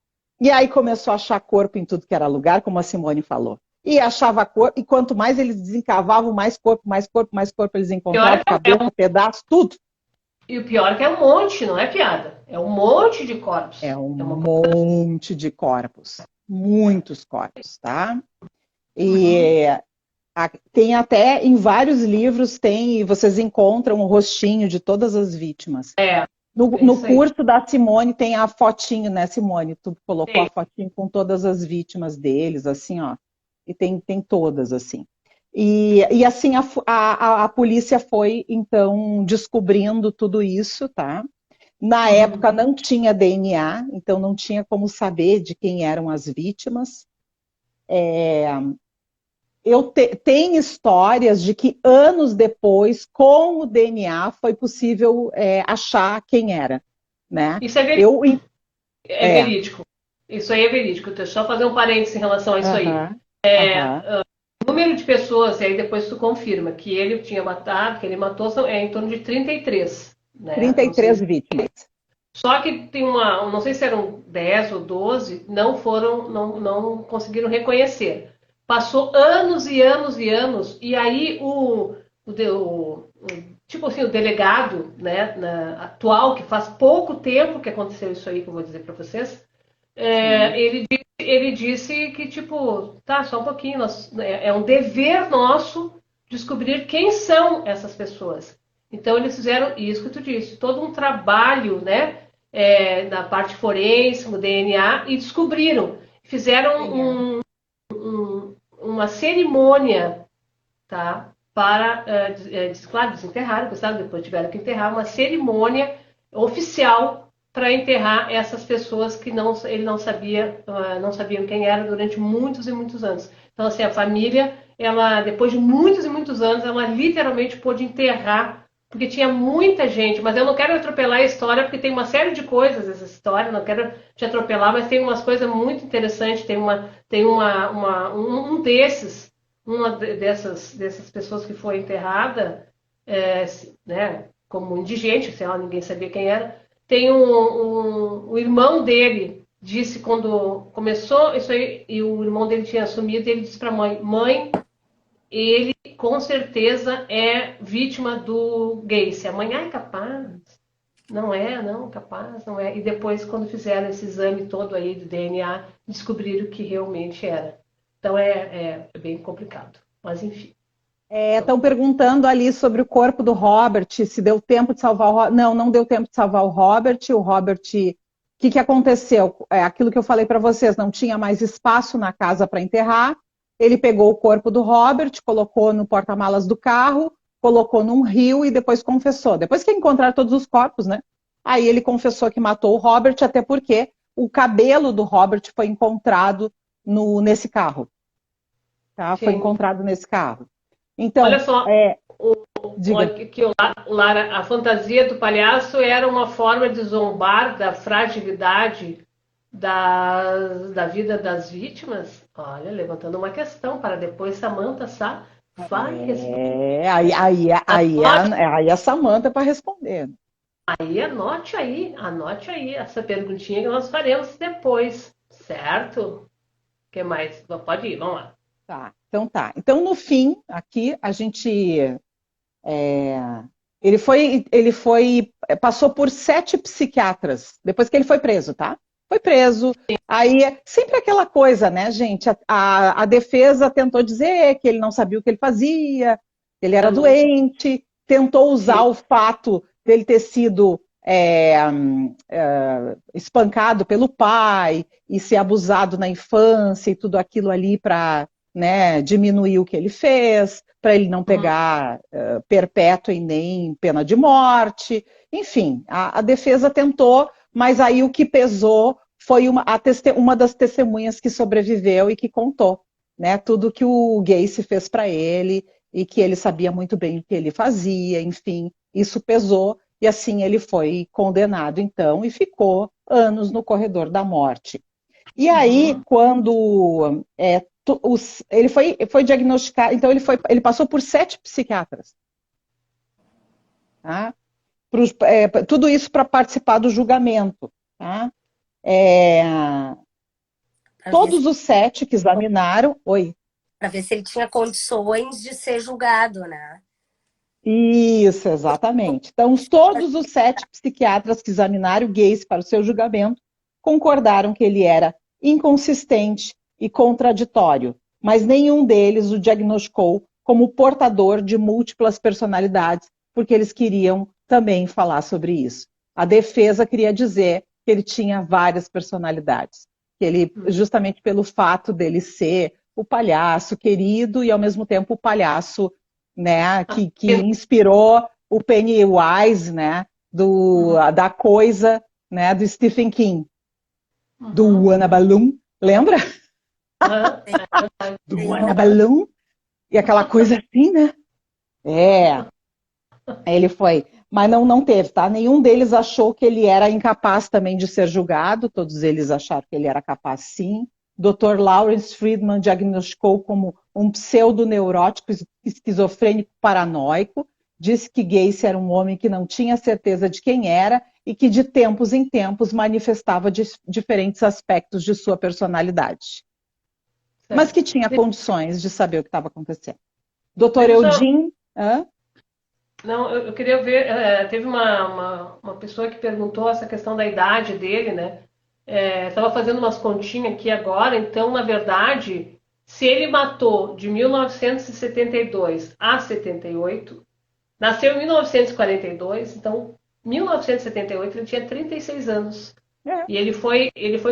E aí começou a achar corpo em tudo que era lugar, como a Simone falou. E achava corpo, e quanto mais eles desencavavam, mais corpo eles encontravam, cabelo, pedaço, tudo. E o pior é que é um monte, não é piada. É um monte de corpos. É um monte de corpos. Muitos corpos, tá? E tem até, em vários livros, vocês encontram o rostinho de todas as vítimas. No curso da Simone tem a fotinho, né, Simone? Tu colocou a fotinho com todas as vítimas deles, assim, ó. E tem todas, assim. E assim, a polícia foi, então, descobrindo tudo isso, tá? Na época não tinha DNA, então não tinha como saber de quem eram as vítimas. Tem histórias de que anos depois, com o DNA, foi possível achar quem era, né? Isso é verídico. Verídico. Isso aí é verídico. Deixa eu só fazer um parênteses em relação a isso aí. O número de pessoas, e aí depois tu confirma, que ele tinha matado, que ele matou, é em torno de 33. Né? 33 vítimas. Só que tem não sei se eram 10 ou 12, não conseguiram reconhecer. Passou anos e anos e anos, e aí tipo assim, o delegado, né, atual, que faz pouco tempo que aconteceu isso aí, que eu vou dizer para vocês, ele disse que, tipo, tá, só um pouquinho, é um dever nosso descobrir quem são essas pessoas. Então, eles fizeram isso que tu disse, todo um trabalho, né, na parte forense, no DNA, e descobriram. Fizeram uma cerimônia, tá, para, claro, desenterrar, depois tiveram que enterrar, uma cerimônia oficial para enterrar essas pessoas que ele não sabia, não sabiam quem era durante muitos e muitos anos. Então, assim, a família, ela, depois de muitos e muitos anos, ela literalmente pôde enterrar, porque tinha muita gente, mas eu não quero atropelar a história, porque tem uma série de coisas essa história, não quero te atropelar, mas tem umas coisas muito interessantes, um desses, dessas pessoas que foi enterrada, né, como indigente, sei lá, ninguém sabia quem era, tem o irmão dele, disse quando começou isso aí, e o irmão dele tinha assumido, ele disse para a mãe, ele com certeza é vítima do Gacy. A mãe, é capaz. Não, capaz, não é. E depois, quando fizeram esse exame todo aí do DNA, descobriram que realmente era. Então é bem complicado. Mas enfim. Estão perguntando ali sobre o corpo do Robert, se deu tempo de salvar o Robert. Não, não deu tempo de salvar o Robert. O Robert, o que aconteceu? Aquilo que eu falei para vocês, não tinha mais espaço na casa para enterrar. Ele pegou o corpo do Robert, colocou no porta-malas do carro, colocou num rio e depois confessou. Depois que encontraram todos os corpos, né? Aí ele confessou que matou o Robert, até porque o cabelo do Robert foi encontrado nesse carro. Tá? Foi encontrado nesse carro. Então, olha só, Lara, a fantasia do palhaço era uma forma de zombar da fragilidade da vida das vítimas. Olha, levantando uma questão para depois Samantha vai responder. Aí a Samantha para responder. Aí anote aí essa perguntinha que nós faremos depois, certo? O que mais? Pode ir, vamos lá. Tá. Então, no fim, aqui a gente. Passou por 7 psiquiatras, depois que ele foi preso, tá? Foi preso. Sim. Aí, sempre aquela coisa, né, gente? A defesa tentou dizer que ele não sabia o que ele fazia, que ele era doente, tentou usar o fato dele ter sido espancado pelo pai e ser abusado na infância e tudo aquilo ali para, né, diminuir o que ele fez, para ele não pegar perpétua e nem pena de morte. Enfim, a defesa tentou, mas aí o que pesou foi uma das testemunhas que sobreviveu e que contou, né, tudo que o Gacy fez para ele e que ele sabia muito bem o que ele fazia, enfim, isso pesou e assim ele foi condenado então e ficou anos no corredor da morte. E aí, quando ele foi diagnosticado, então ele passou por 7 psiquiatras. Tá? Tudo isso para participar do julgamento. Tá? Todos os 7 que examinaram... Oi? Para ver se ele tinha condições de ser julgado, né? Isso, exatamente. Então, todos os 7 psiquiatras que examinaram o Gacy para o seu julgamento concordaram que ele era inconsistente e contraditório, mas nenhum deles o diagnosticou como portador de múltiplas personalidades, porque eles queriam também falar sobre isso. A defesa queria dizer que ele tinha várias personalidades, que ele, justamente pelo fato dele ser o palhaço querido e, ao mesmo tempo, o palhaço, né, que inspirou o Pennywise, né, da coisa, né, do Stephen King, do Annabelle, lembra? Do Annabelle, e aquela coisa assim, né? Ele foi, mas não teve, tá? Nenhum deles achou que ele era incapaz também de ser julgado, todos eles acharam que ele era capaz sim. Dr. Lawrence Friedman diagnosticou como um pseudoneurótico esquizofrênico paranoico, disse que Gacy era um homem que não tinha certeza de quem era e que de tempos em tempos manifestava diferentes aspectos de sua personalidade. Certo. Mas que tinha condições de saber o que estava acontecendo. Dr. Eugene... Não, eu queria ver, teve uma pessoa que perguntou essa questão da idade dele, né? Estava fazendo umas continhas aqui agora, então, na verdade, se ele matou de 1972 a 78, nasceu em 1942, então, 1978 ele tinha 36 anos. E ele foi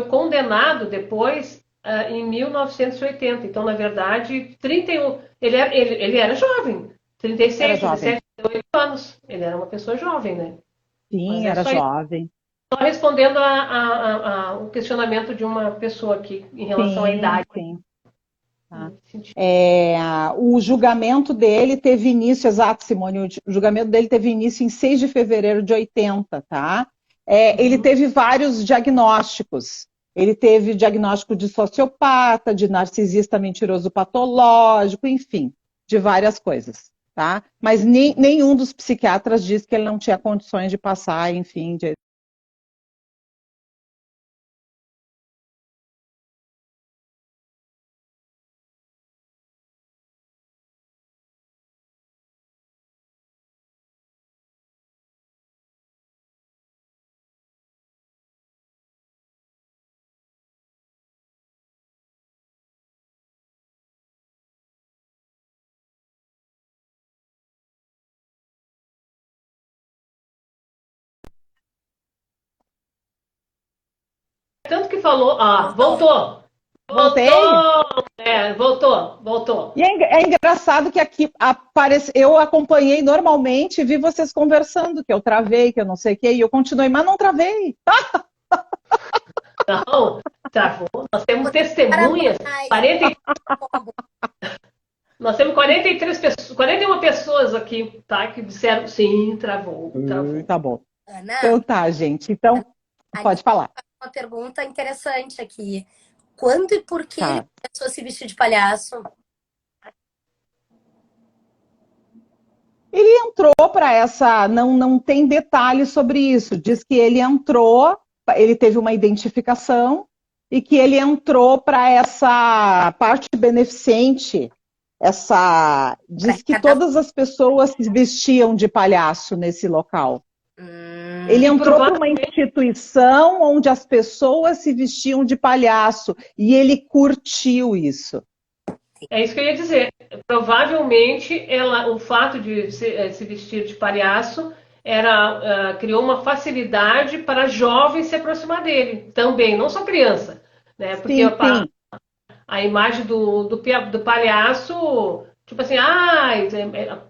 condenado depois em 1980, então, na verdade, 31, ele era jovem, 36, 37, 38 anos, ele era uma pessoa jovem, né? Sim, era jovem. só respondendo o questionamento de uma pessoa aqui em relação à Sim, idade. sim. Tá. O julgamento dele teve início, exato, Simone, o julgamento dele teve início em 6 de fevereiro de 80, tá? Ele teve vários diagnósticos. Ele teve diagnóstico de sociopata, de narcisista mentiroso patológico, enfim, de várias coisas, tá? Mas nenhum dos psiquiatras disse que ele não tinha condições de passar, enfim, Tanto que falou, voltou. Voltei? Voltou. E é engraçado que aqui eu acompanhei normalmente, vi vocês conversando, que eu travei, que eu não sei o quê, e eu continuei, mas não travei. Não, travou. Nós temos testemunhas. 40, nós temos 43 pessoas, 41 pessoas aqui, tá? Que disseram sim, travou. Tá bom. Ana, Então tá, gente. Então, pode falar. Uma pergunta interessante aqui. Quando e por que ele começou a se vestir de palhaço? Ele entrou para essa. Não tem detalhes sobre isso. Diz que ele entrou, ele teve uma identificação e que ele entrou para essa parte beneficente. Diz que todas as pessoas se vestiam de palhaço nesse local. Ele entrou para uma instituição onde as pessoas se vestiam de palhaço e ele curtiu isso. É isso que eu ia dizer. Provavelmente o fato de se vestir de palhaço criou uma facilidade para jovens se aproximar dele também, não só criança, né? Porque sim. A imagem do palhaço, tipo assim,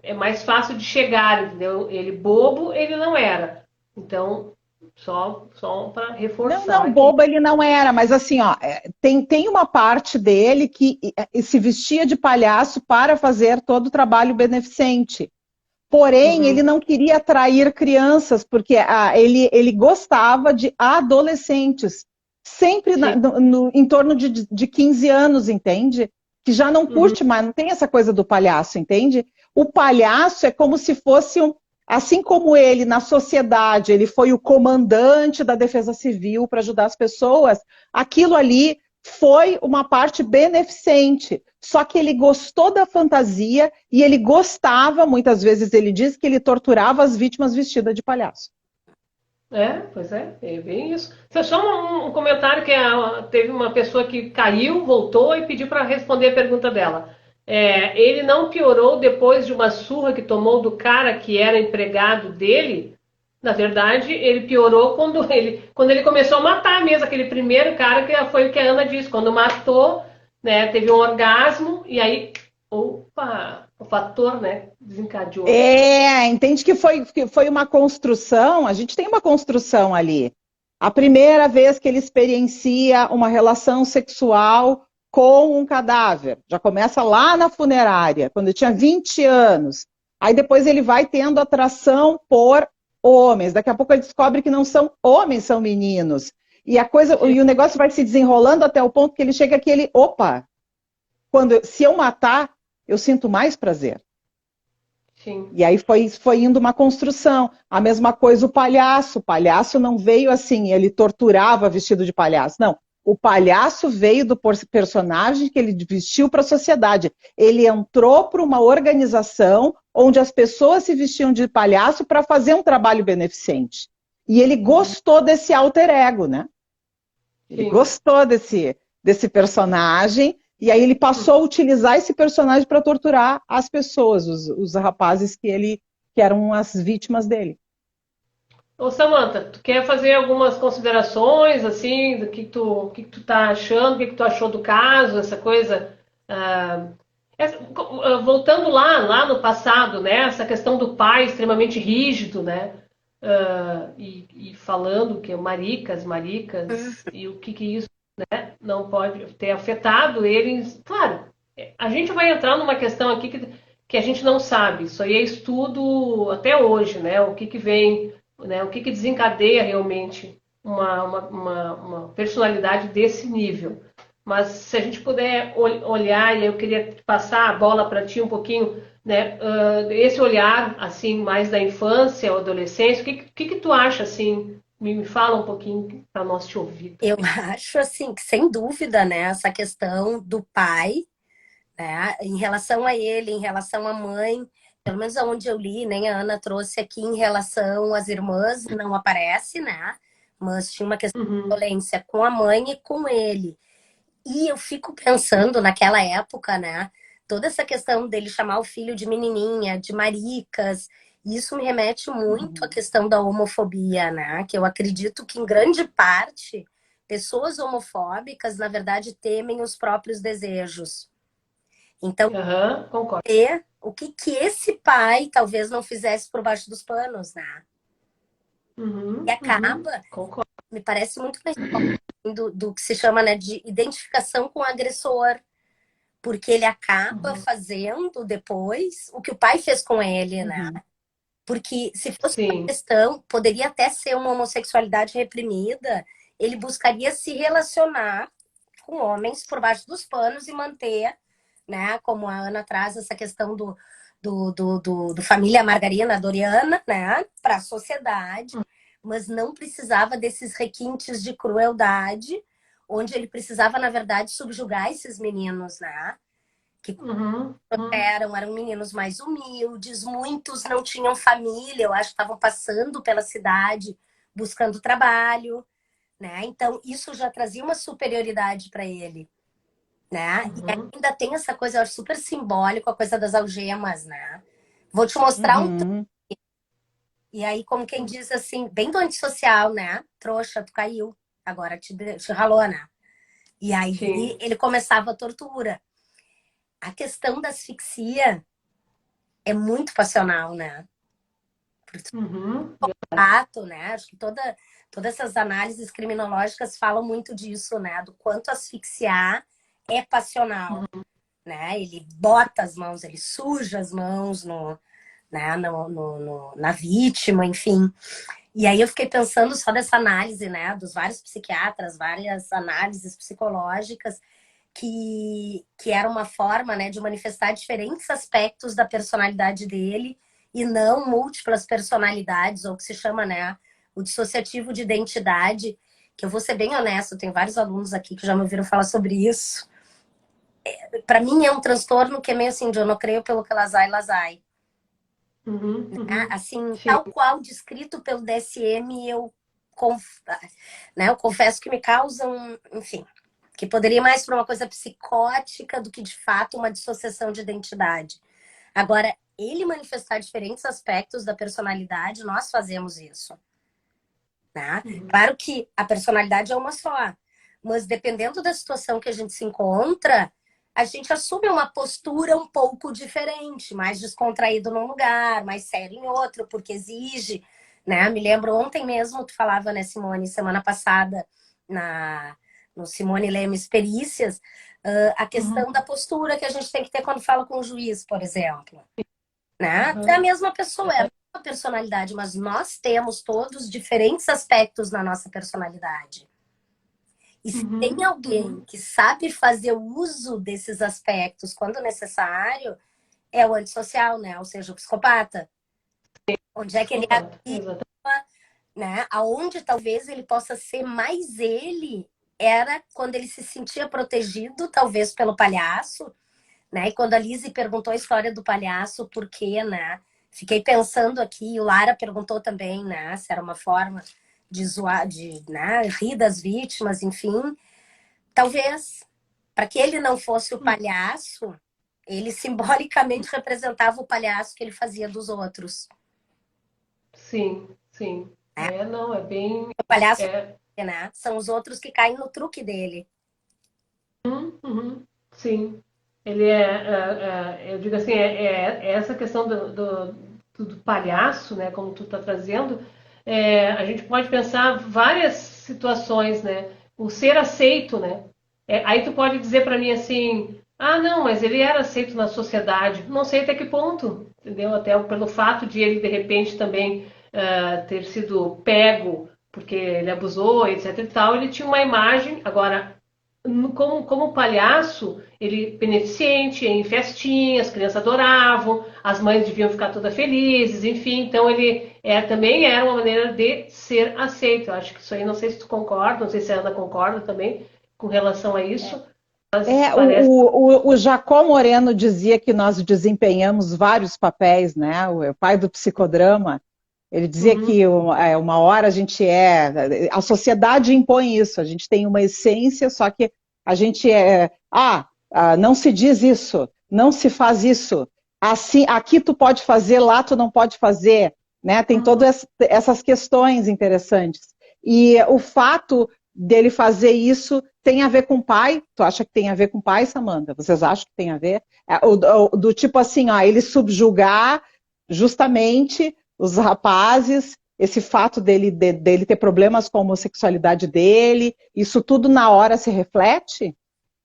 é mais fácil de chegar, entendeu? Ele bobo, ele não era. Então, só para reforçar. Não, bobo ele não era, mas assim, tem uma parte dele que se vestia de palhaço para fazer todo o trabalho beneficente. Porém, ele não queria atrair crianças, porque ele gostava de adolescentes, sempre em torno de 15 anos, entende? Que já não curte mais, não tem essa coisa do palhaço, entende? O palhaço é como se fosse assim como ele, na sociedade, ele foi o comandante da Defesa Civil para ajudar as pessoas, aquilo ali foi uma parte beneficente. Só que ele gostou da fantasia e ele gostava, muitas vezes ele diz que ele torturava as vítimas vestidas de palhaço. Pois é bem isso. Só um comentário que teve uma pessoa que caiu, voltou e pediu para responder a pergunta dela. Ele não piorou depois de uma surra que tomou do cara que era empregado dele. Na verdade, ele piorou quando ele começou a matar mesmo, aquele primeiro cara que foi o que a Ana disse. Quando matou, né, teve um orgasmo e aí, o fator, né, desencadeou. Entende que foi uma construção, a gente tem uma construção ali. A primeira vez que ele experiencia uma relação sexual com um cadáver. Já começa lá na funerária, quando ele tinha 20 anos. Aí depois ele vai tendo atração por homens. Daqui a pouco ele descobre que não são homens, são meninos. E o negócio vai se desenrolando até o ponto que ele chega aqui, se eu matar, eu sinto mais prazer. Sim. E aí foi indo uma construção. A mesma coisa o palhaço. O palhaço não veio assim, ele torturava vestido de palhaço. Não. O palhaço veio do personagem que ele vestiu para a sociedade. Ele entrou para uma organização onde as pessoas se vestiam de palhaço para fazer um trabalho beneficente. E ele gostou desse alter ego, né? Ele gostou desse personagem, e aí ele passou a utilizar esse personagem para torturar as pessoas, os rapazes que eram as vítimas dele. Ô Samantha, tu quer fazer algumas considerações, assim, do que tu tá achando, o que tu achou do caso, essa coisa? Voltando lá no passado, né? Essa questão do pai extremamente rígido, né? e falando que é maricas, e o que isso, né, não pode ter afetado eles. Claro, a gente vai entrar numa questão aqui que a gente não sabe, isso aí é estudo até hoje, né, o que vem, né, o que desencadeia realmente uma personalidade desse nível. Mas se a gente puder olhar, e eu queria passar a bola para ti um pouquinho, né, esse olhar assim mais da infância ou adolescência, o que tu acha assim? Me fala um pouquinho para nós te ouvir Eu também. acho assim que sem dúvida, né, essa questão do pai, né, em relação a ele, em relação à mãe, pelo menos aonde eu li, nem a Ana trouxe aqui em relação às irmãs, não aparece, né? Mas tinha uma questão de Uhum, violência com a mãe e com ele. E eu fico pensando naquela época, né? Toda essa questão dele chamar o filho de menininha, de maricas, isso me remete muito à uhum, questão da homofobia, né? Que eu acredito que em grande parte pessoas homofóbicas, na verdade, temem os próprios desejos. Então, uhum, concordo. o que que esse pai talvez não fizesse por baixo dos panos, né? E acaba, Concordo. me parece muito mais do que se chama, né, de identificação com o agressor, porque ele acaba Uhum, fazendo depois o que o pai fez com ele, né? uhum, Porque se fosse uma sim. questão, poderia até ser uma homossexualidade reprimida, ele buscaria se relacionar com homens por baixo dos panos e manter, né? Como a Ana traz essa questão do família Margarina Doriana, né? Para a sociedade, mas não precisava desses requintes de crueldade, onde ele precisava, na verdade, subjugar esses meninos, né? Que Uhum, uhum, eram meninos mais humildes, muitos não tinham família, eu acho que estavam passando pela cidade buscando trabalho, né? Então isso já trazia uma superioridade para ele, né? E uhum, ainda tem essa coisa, eu acho super simbólico, a coisa das algemas, né? Vou te mostrar um. Uhum. E aí, como quem diz assim, bem do antissocial, né? Trouxa, tu caiu, agora te ralou, né? E aí sim. ele começava a tortura. A questão da asfixia é muito passional, né? Uhum, Ato, né? Acho que todas essas análises criminológicas falam muito disso, né? Do quanto asfixiar é passional, né? Ele bota as mãos, ele suja as mãos né? Na vítima, enfim. E aí eu fiquei pensando só dessa análise, né? Dos vários psiquiatras, várias análises psicológicas que era uma forma, né, de manifestar diferentes aspectos da personalidade dele e não múltiplas personalidades, ou que se chama, né, o dissociativo de identidade, que eu vou ser bem honesto, tem vários alunos aqui que já me ouviram falar sobre isso. Para mim é um transtorno que é meio assim, de eu não creio pelo que lazai, lazai. Né? uhum, Assim, sim. tal qual descrito pelo DSM, né, eu confesso que me causam, enfim, que poderia ir mais para uma coisa psicótica do que de fato uma dissociação de identidade. Agora, ele manifestar diferentes aspectos da personalidade, nós fazemos isso. Né? Uhum, Claro que a personalidade é uma só, mas dependendo da situação que a gente se encontra, a gente assume uma postura um pouco diferente, mais descontraído num lugar, mais sério em outro, porque exige, né? Me lembro ontem mesmo, tu falava, né, Simone, semana passada, na, no Simone Lemes Perícias, a uhum, questão da postura que a gente tem que ter quando fala com o juiz, por exemplo. Né? É a uhum, mesma pessoa, é a mesma personalidade, mas nós temos todos diferentes aspectos na nossa personalidade. E se tem uhum, alguém uhum. que sabe fazer uso desses aspectos quando necessário, é o antissocial, né? Ou seja, o psicopata. Onde é que ele Psicopata, exatamente. né? Aonde talvez ele possa ser mais ele era quando ele se sentia protegido, talvez pelo palhaço, né? E quando a Lizzie perguntou a história do palhaço, por quê, né? Fiquei pensando aqui, o Lara perguntou também, né? Se era uma forma de zoar, de, né, rir das vítimas, enfim. Talvez, para que ele não fosse o palhaço, ele simbolicamente representava o palhaço que ele fazia dos outros. Sim, sim. Né? Não, é bem. O palhaço, É, né? São os outros que caem no truque dele. uhum, sim. Ele eu digo assim, é essa questão do palhaço, né, como tu está trazendo, a gente pode pensar várias situações, né? O ser aceito, né? Aí tu pode dizer para mim assim, ah, não, mas ele era aceito na sociedade. Não sei até que ponto, entendeu? Até pelo fato de ele, de repente, também ter sido pego porque ele abusou, etc e tal, ele tinha uma imagem. Agora, como palhaço, ele beneficente, em festinhas, as crianças adoravam, as mães deviam ficar todas felizes, enfim, então ele também era uma maneira de ser aceito. Eu acho que isso aí, não sei se tu concorda, não sei se a Ana concorda também com relação a isso, mas É, parece. o Jacó Moreno dizia que nós desempenhamos vários papéis, né? O pai do psicodrama, ele dizia Uhum, que uma hora a gente a sociedade impõe isso, a gente tem uma essência, só que a gente não se diz isso, não se faz isso, assim, aqui tu pode fazer, lá tu não pode fazer, né? Tem uhum. todas essas questões interessantes. E o fato dele fazer isso tem a ver com o pai? Tu acha que tem a ver com o pai, Samantha? Vocês acham que tem a ver? Do tipo assim, ele subjugar justamente os rapazes, esse fato dele ter problemas com a homossexualidade dele, isso tudo na hora se reflete?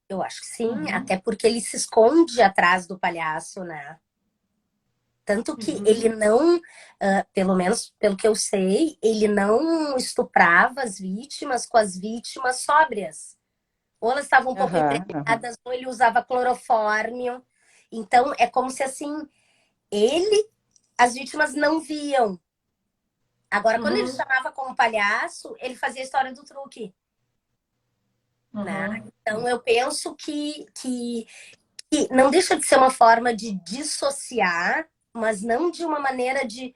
Eu acho que sim, Uhum, até porque ele se esconde atrás do palhaço, né? Tanto que ele uhum, não, pelo menos pelo que eu sei, ele não estuprava as vítimas com as vítimas sóbrias. Ou elas estavam um pouco Aham, aham. embriagadas, ou ele usava clorofórmio. Então, é como se assim, as vítimas não viam. Agora, quando ele uhum, chamava como palhaço, ele fazia a história do truque, né? uhum, Então, eu penso que não deixa de ser uma forma de dissociar, mas não de uma maneira de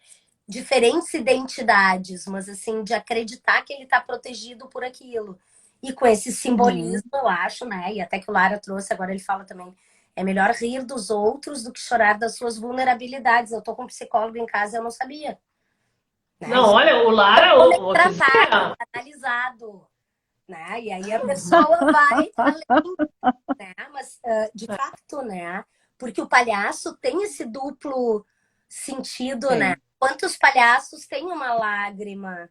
diferentes identidades, mas assim, de acreditar que ele está protegido por aquilo. E com esse Uhum. simbolismo, eu acho, né? E até que o Lara trouxe, agora ele fala também, é melhor rir dos outros do que chorar das suas vulnerabilidades. Eu tô com um psicólogo em casa e eu não sabia. Né? não, Isso olha, o é Lara, como é vou te tratado, dizer. analisado. Né? E aí a pessoa vai além, né? Mas de fato, né? Porque o palhaço tem esse duplo sentido, né? Tem. Quantos palhaços têm uma lágrima?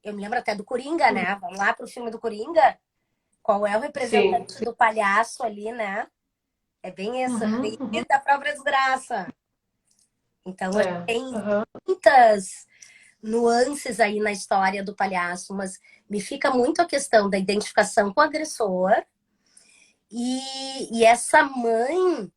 Eu me lembro até do Coringa, né? Vamos lá pro filme do Coringa. Qual é o Sim, representante sim. do palhaço ali, né? É bem isso, Uhum, rir uhum, da própria desgraça. Então, a gente tem aham, muitas nuances aí na história do palhaço, mas me fica muito a questão da identificação com o agressor e essa mãe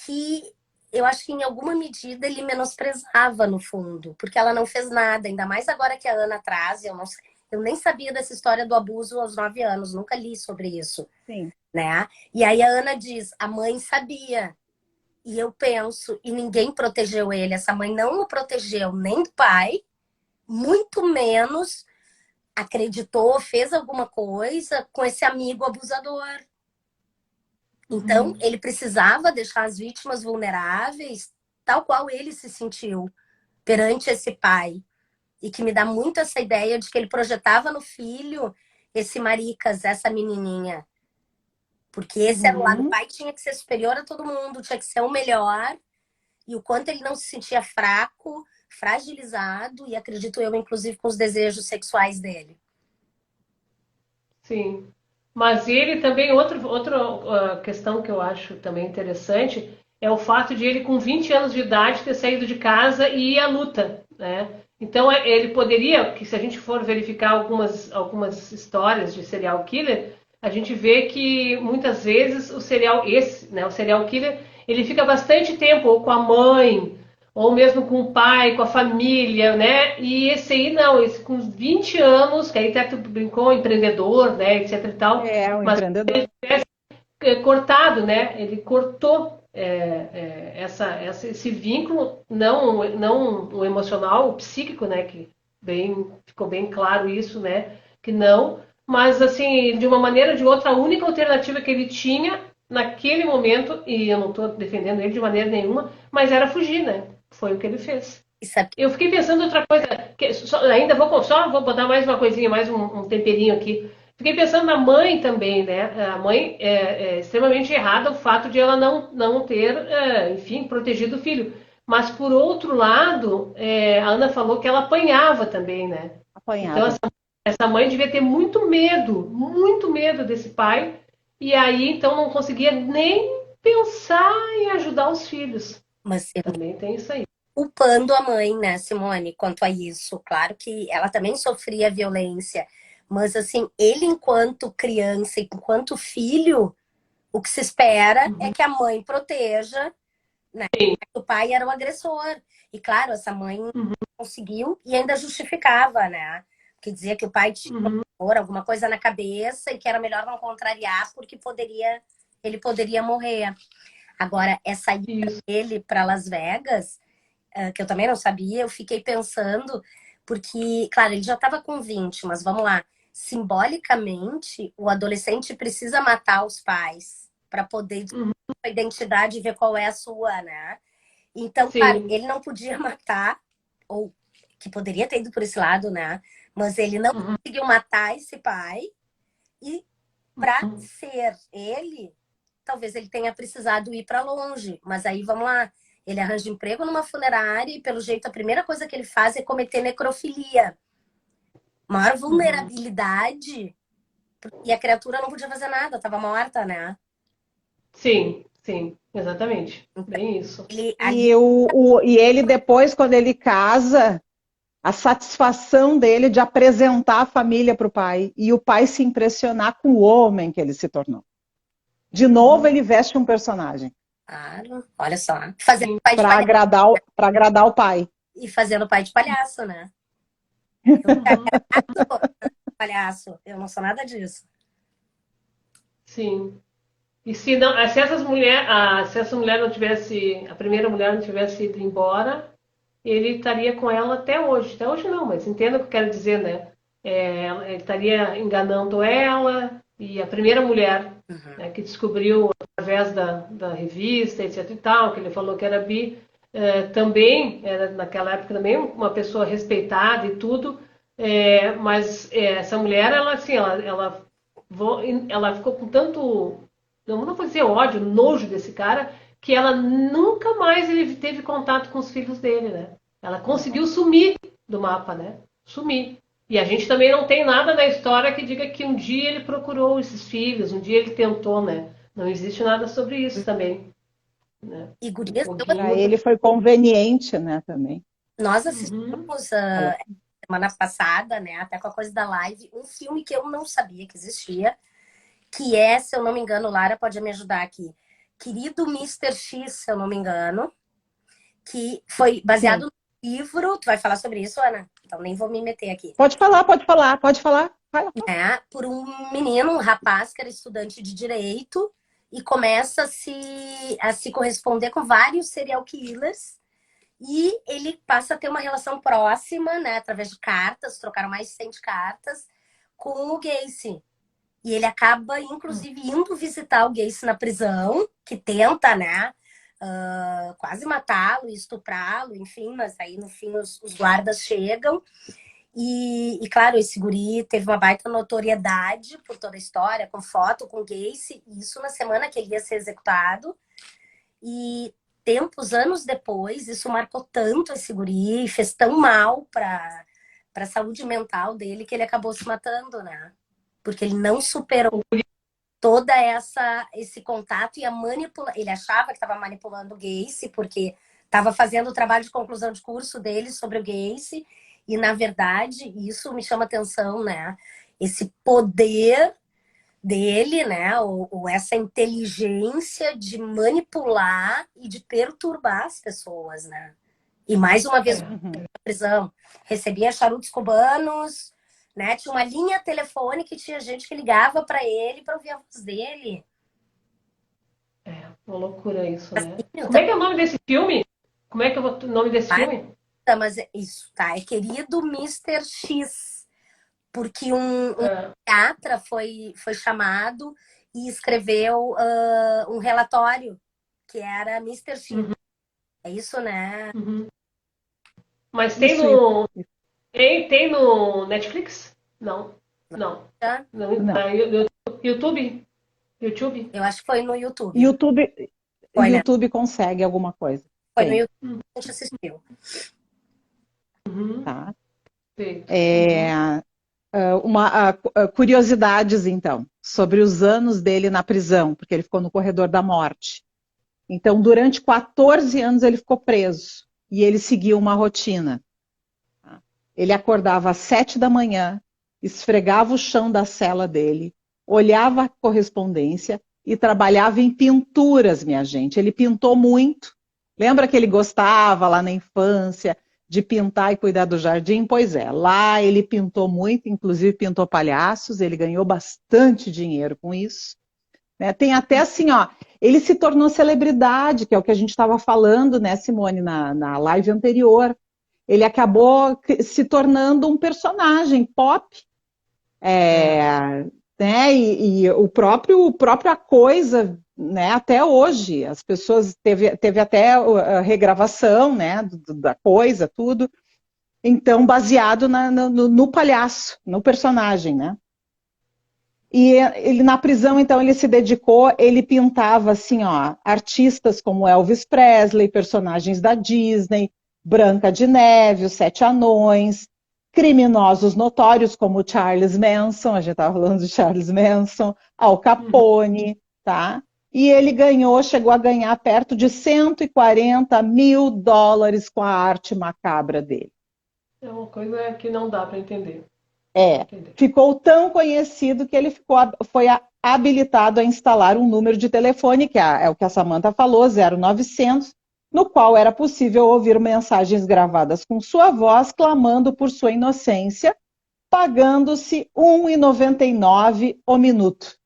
que eu acho que em alguma medida ele menosprezava no fundo, porque ela não fez nada, ainda mais agora que a Ana traz, eu nem sabia dessa história do abuso aos 9 anos, nunca li sobre isso, Sim. né? E aí a Ana diz, a mãe sabia. E eu penso, e ninguém protegeu ele, essa mãe não o protegeu nem do pai, muito menos acreditou, fez alguma coisa com esse amigo abusador. Então, uhum. ele precisava deixar as vítimas vulneráveis, tal qual ele se sentiu perante esse pai. E que me dá muito essa ideia de que ele projetava no filho esse Maricas, essa menininha. Porque esse era o lado, o Uhum. pai tinha que ser superior a todo mundo, tinha que ser o melhor. E o quanto ele não se sentia fraco, fragilizado, e acredito eu, inclusive, com os desejos sexuais dele. Sim. Mas ele também, outra questão que eu acho também interessante é o fato de ele, com 20 anos de idade, ter saído de casa e ir à luta, né? Então, ele poderia, que se a gente for verificar algumas histórias de serial killer, a gente vê que muitas vezes o serial killer, ele fica bastante tempo ou com a mãe, ou mesmo com o pai, com a família, né? E esse aí não, esse com 20 anos, que aí até tu brincou, empreendedor, né, etc e tal, É, um mas empreendedor. cortado, né? Ele cortou esse vínculo, não o emocional, o psíquico, né? Que ficou bem claro isso, né? Que não, mas assim, de uma maneira ou de outra, a única alternativa que ele tinha naquele momento, e eu não estou defendendo ele de maneira nenhuma, mas era fugir, né? Foi o que ele fez. E sabe Eu fiquei pensando outra coisa, ainda vou botar mais uma coisinha, mais um temperinho aqui. Fiquei pensando na mãe também, né? A mãe é extremamente errada o fato de ela não ter, enfim, protegido o filho. Mas, por outro lado, a Ana falou que ela apanhava também, né? Então, Apanhava. essa mãe devia ter muito medo desse pai. E aí, então, não conseguia nem pensar em ajudar os filhos. Mas eu Também tem isso aí. culpando a mãe, né, Simone, quanto a isso. Claro que ela também sofria violência, mas assim, ele enquanto criança, enquanto filho, o que se espera é que a mãe proteja, né? O pai era o agressor. E claro, essa mãe conseguiu e ainda justificava, né? Que dizia que o pai tinha alguma coisa na cabeça e que era melhor não contrariar porque ele poderia morrer. Agora, essa ida Isso. dele para Las Vegas, que eu também não sabia, eu fiquei pensando, porque, claro, ele já estava com 20, mas vamos lá, simbolicamente, o adolescente precisa matar os pais para poder descobrir a identidade e ver qual é a sua, né? Então, claro, Sim. ele não podia matar, ou que poderia ter ido por esse lado, né? Mas ele não conseguiu matar esse pai, e para ser ele, talvez ele tenha precisado ir para longe. Mas aí, vamos lá, ele arranja emprego numa funerária e, pelo jeito, a primeira coisa que ele faz é cometer necrofilia. Maior vulnerabilidade, e a criatura não podia fazer nada, estava morta, né? Sim, sim, exatamente. Bem isso. Ele, ali, E ele depois, quando ele casa, a satisfação dele de apresentar a família para o pai e o pai se impressionar com o homem que ele se tornou. De novo, ele veste um personagem claro, olha só, fazendo pai de para palhaço agradar o pai. e fazendo pai de palhaço, né? Eu te agrado, palhaço, eu não sou nada disso. Sim. E se não, se essa mulher não tivesse, a primeira mulher não tivesse ido embora, ele estaria com ela até hoje. Até hoje não, mas entenda o que eu quero dizer, né? Ele estaria enganando ela e a primeira mulher, né, que descobriu através da revista, etc e tal, que ele falou que era bi, também era naquela época também uma pessoa respeitada e tudo, mas essa mulher, ela assim, ela ficou com tanto, não vou dizer ódio, nojo desse cara, que ela nunca mais ele teve contato com os filhos dele, né? Ela conseguiu sumir do mapa, né? Sumir. E a gente também não tem nada na história que diga que um dia ele procurou esses filhos, um dia ele tentou, né? Não existe nada sobre isso também, né? E gurias, Para ele foi conveniente, né, também. nós Uhum. assistimos Ela... semana passada, né, até com a coisa da live, um filme que eu não sabia que existia, que é, se eu não me engano, Lara pode me ajudar aqui, Querido Mister X, se eu não me engano, que foi baseado no livro. Tu vai falar sobre isso, Ana? Então nem vou me meter aqui. Pode falar, pode falar, pode falar. Por um menino, um rapaz que era estudante de direito e começa a se corresponder com vários serial killers. E ele passa a ter uma relação próxima, né, através de cartas, trocaram mais de 100 cartas, com o Gacy. E ele acaba, inclusive, indo visitar o Gacy na prisão, que tenta, né, quase matá-lo e estuprá-lo, enfim, mas aí no fim os guardas chegam. E claro, esse guri teve uma baita notoriedade por toda a história, com foto, com Gacy, isso na semana que ele ia ser executado. E anos depois, isso marcou tanto esse guri, fez tão mal para a saúde mental dele que ele acabou se matando, né? Porque ele não superou toda esse contato e a manipulação. Ele achava que estava manipulando o Gacy, porque estava fazendo o trabalho de conclusão de curso dele sobre o Gacy, e na verdade, isso me chama atenção, né? Esse poder dele, né? Ou essa inteligência de manipular e de perturbar as pessoas, né? E mais uma vez, na prisão, recebia charutos cubanos, né? Tinha uma linha telefônica e tinha gente que ligava para ele para ouvir a voz dele. Uma loucura isso, né? Assim, Como é que é o nome desse filme? Como é que é o nome desse filme? mas é isso, tá? É Querido Mister X. Porque um psiquiatra foi chamado e escreveu um relatório que era Mister X. É isso, né? Mas tem Isso, no, isso. tem no Netflix? Não. Não. Tá? Não. YouTube? YouTube? Eu acho que foi no YouTube. YouTube, Foi, né? YouTube consegue alguma coisa. Foi no Tem. YouTube que a gente assistiu. Uhum. Tá? Perfeito. Curiosidades, então, sobre os anos dele na prisão, porque ele ficou no corredor da morte. Então, durante 14 anos ele ficou preso e ele seguia uma rotina. Ele acordava às 7 da manhã, esfregava o chão da cela dele, olhava a correspondência e trabalhava em pinturas, minha gente. Ele pintou muito. Lembra que ele gostava lá na infância de pintar e cuidar do jardim? Pois é, lá ele pintou muito, inclusive pintou palhaços, ele ganhou bastante dinheiro com isso. Né? Tem até assim, ó, ele se tornou celebridade, que é o que a gente estava falando, né, Simone, na live anterior. Ele acabou se tornando um personagem pop, né? E o própria coisa, né? Até hoje, as pessoas teve até a regravação, né? Da coisa, tudo. Então, baseado no palhaço, no personagem, né? E ele na prisão, então, ele se dedicou, ele pintava assim, ó, artistas como Elvis Presley, personagens da Disney, Branca de Neve, Os Sete Anões, criminosos notórios como Charles Manson, a gente estava falando de Charles Manson, Al Capone, tá? E ele chegou a ganhar perto de 140 mil dólares com a arte macabra dele. É uma coisa que não dá para entender. Ficou tão conhecido que ele foi habilitado a instalar um número de telefone, que é o que a Samantha falou, 0900, no qual era possível ouvir mensagens gravadas com sua voz, clamando por sua inocência, pagando-se R$ 1,99 o minuto.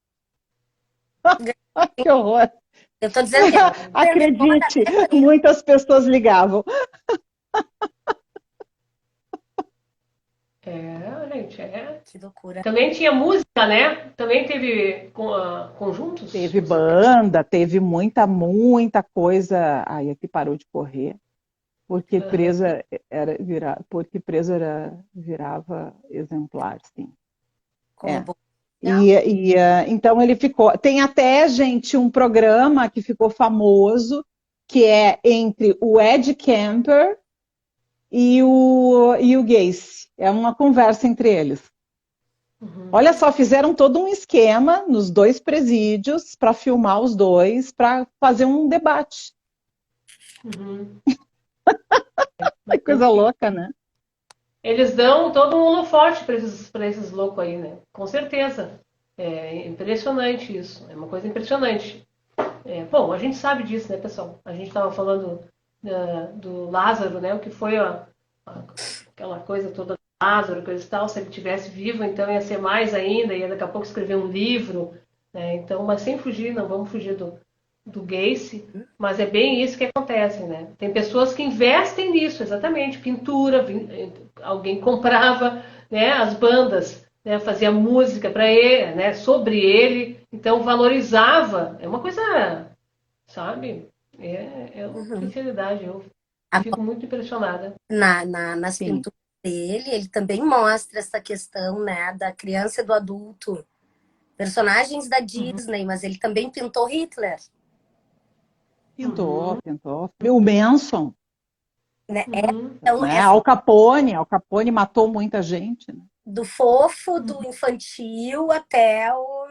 Que horror! Eu tô dizendo que Acredite, muitas pessoas ligavam. Gente, Que loucura. Também tinha música, né? Também teve conjuntos? Teve banda, teve muita coisa. Ai, aqui parou de correr. Porque virava exemplar, sim. Então ele ficou. Tem até, gente, um programa que ficou famoso, que é entre o Ed Kemper e o Gacy. É uma conversa entre eles. Olha só, fizeram todo um esquema nos dois presídios para filmar os dois, para fazer um debate. Que coisa louca, né? Eles dão todo um holofote para esses loucos aí, né? Com certeza. É impressionante isso. É uma coisa impressionante. Bom, a gente sabe disso, né, pessoal? A gente estava falando do Lázaro, né? O que foi aquela coisa toda do Lázaro, coisa e tal. Se ele tivesse vivo, então ia ser mais ainda. Ia daqui a pouco escrever um livro. Né? Então, mas sem fugir, não vamos fugir do Gacy, mas é bem isso que acontece, né? Tem pessoas que investem nisso, exatamente, pintura, alguém comprava, né, as bandas, né, fazia música para ele, né, sobre ele, então valorizava, é uma coisa, sabe? É uma sinceridade, eu fico muito impressionada. Nas pinturas dele, ele também mostra essa questão, né, da criança e do adulto, personagens da Disney, mas ele também pintou Hitler. Pintou. O Manson. Né? Então, Al Capone matou muita gente. Né? Do fofo, do infantil até o...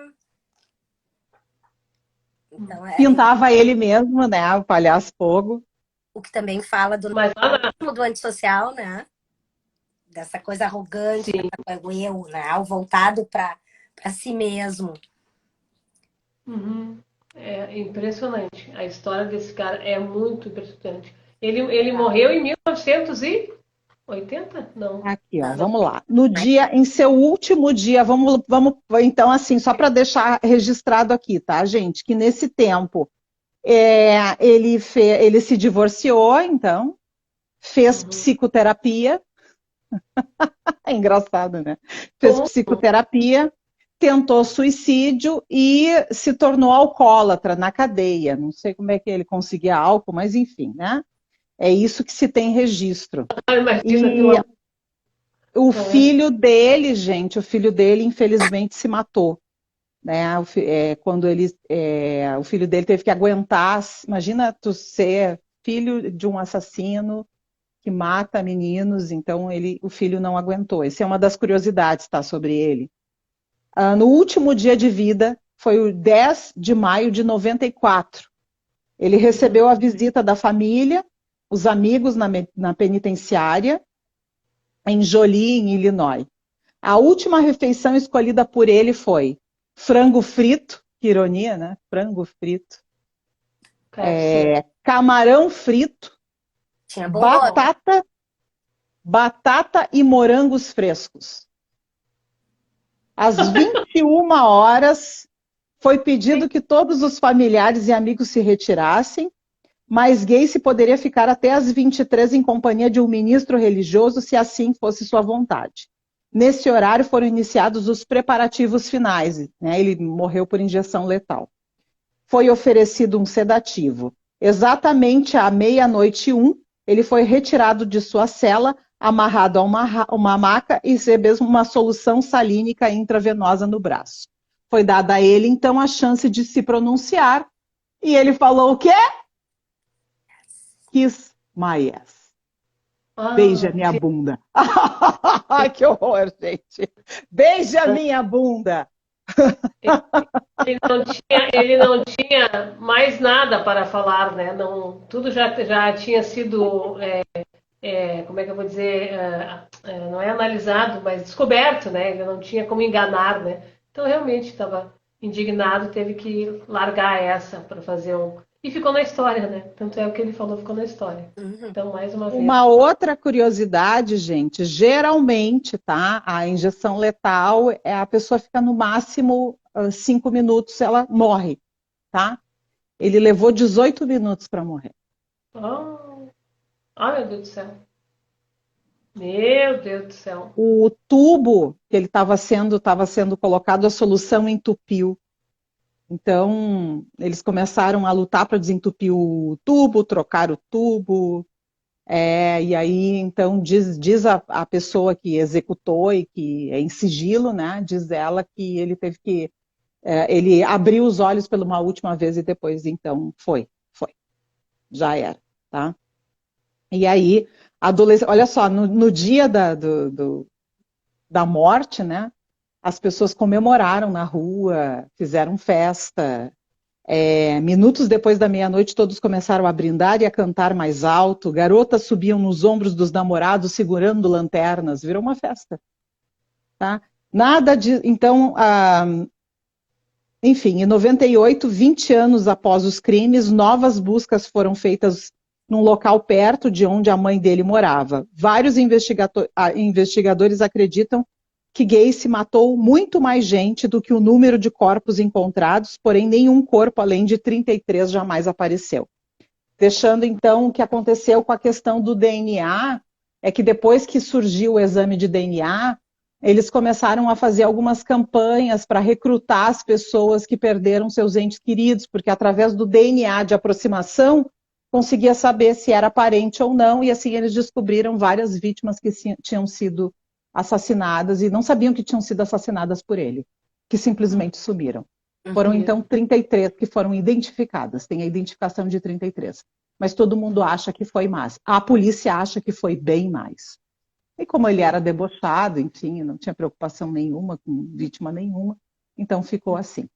Então, pintava ele mesmo, né? O palhaço fogo. O que também fala do antissocial, né? Dessa coisa arrogante, o eu, né? O voltado para si mesmo. É impressionante. A história desse cara é muito impressionante. Ele morreu em 1980? Não. Aqui, ó, vamos lá. Em seu último dia, vamos então, assim, só para deixar registrado aqui, tá, gente? Que nesse tempo ele se divorciou, então, fez psicoterapia. É engraçado, né? Fez psicoterapia, tentou suicídio e se tornou alcoólatra na cadeia. Não sei como é que ele conseguia álcool, mas enfim, né? É isso que se tem registro. O filho dele, gente, infelizmente se matou. Né? Quando o filho dele teve que aguentar, imagina tu ser filho de um assassino que mata meninos, então o filho não aguentou. Essa é uma das curiosidades, tá, sobre ele. No último dia de vida, foi o 10 de maio de 94. Ele recebeu a visita da família, os amigos na penitenciária, em Jolie, em Illinois. A última refeição escolhida por ele foi frango frito, que ironia, né? Frango frito. Camarão frito, Tinha bom nome. batata e morangos frescos. Às 21 horas, foi pedido que todos os familiares e amigos se retirassem, mas Gacy poderia ficar até às 23 em companhia de um ministro religioso, se assim fosse sua vontade. Nesse horário foram iniciados os preparativos finais, né? Ele morreu por injeção letal. Foi oferecido um sedativo. Exatamente à 00:01, ele foi retirado de sua cela, amarrado a uma maca e recebeu uma solução salínica intravenosa no braço. Foi dada a ele, então, a chance de se pronunciar, e ele falou o quê? Kiss my ass. Beija minha bunda. Que horror, gente. Beija minha bunda. Ele não tinha mais nada para falar, né? Não, tudo já tinha sido, como é que eu vou dizer, não é analisado, mas descoberto, né? Ele não tinha como enganar, né? Então realmente estava indignado, teve que largar essa para fazer um... E ficou na história, né? Tanto é o que ele falou, ficou na história. Então, mais uma vez. Uma outra curiosidade, gente, geralmente, tá? A injeção letal, a pessoa fica no máximo 5 minutos, ela morre, tá? Ele levou 18 minutos para morrer. Oh, meu Deus do céu. Meu Deus do céu. O tubo que ele estava sendo colocado, a solução entupiu. Então, eles começaram a lutar para desentupir o tubo, trocar o tubo. E aí, então, diz a pessoa que executou e que é em sigilo, né? Diz ela que ele teve que... ele abriu os olhos pela uma última vez e depois, então, foi. Já era, tá? E aí, olha só, no dia da morte, né? As pessoas comemoraram na rua, fizeram festa. Minutos depois da meia-noite, todos começaram a brindar e a cantar mais alto. Garotas subiam nos ombros dos namorados, segurando lanternas. Virou uma festa. Tá? Nada de... Então, enfim, em 98, 20 anos após os crimes, novas buscas foram feitas num local perto de onde a mãe dele morava. Vários investigadores acreditam que Gacy matou muito mais gente do que o número de corpos encontrados, porém nenhum corpo além de 33 jamais apareceu. Deixando então o que aconteceu com a questão do DNA, é que depois que surgiu o exame de DNA, eles começaram a fazer algumas campanhas para recrutar as pessoas que perderam seus entes queridos, porque através do DNA de aproximação, conseguia saber se era parente ou não, e assim eles descobriram várias vítimas que tinham sido assassinadas e não sabiam que tinham sido assassinadas por ele, que simplesmente sumiram. Foram então 33 que foram identificadas, tem a identificação de 33. Mas todo mundo acha que foi mais. A polícia acha que foi bem mais. E como ele era debochado, enfim, não tinha preocupação nenhuma com vítima nenhuma, então ficou assim.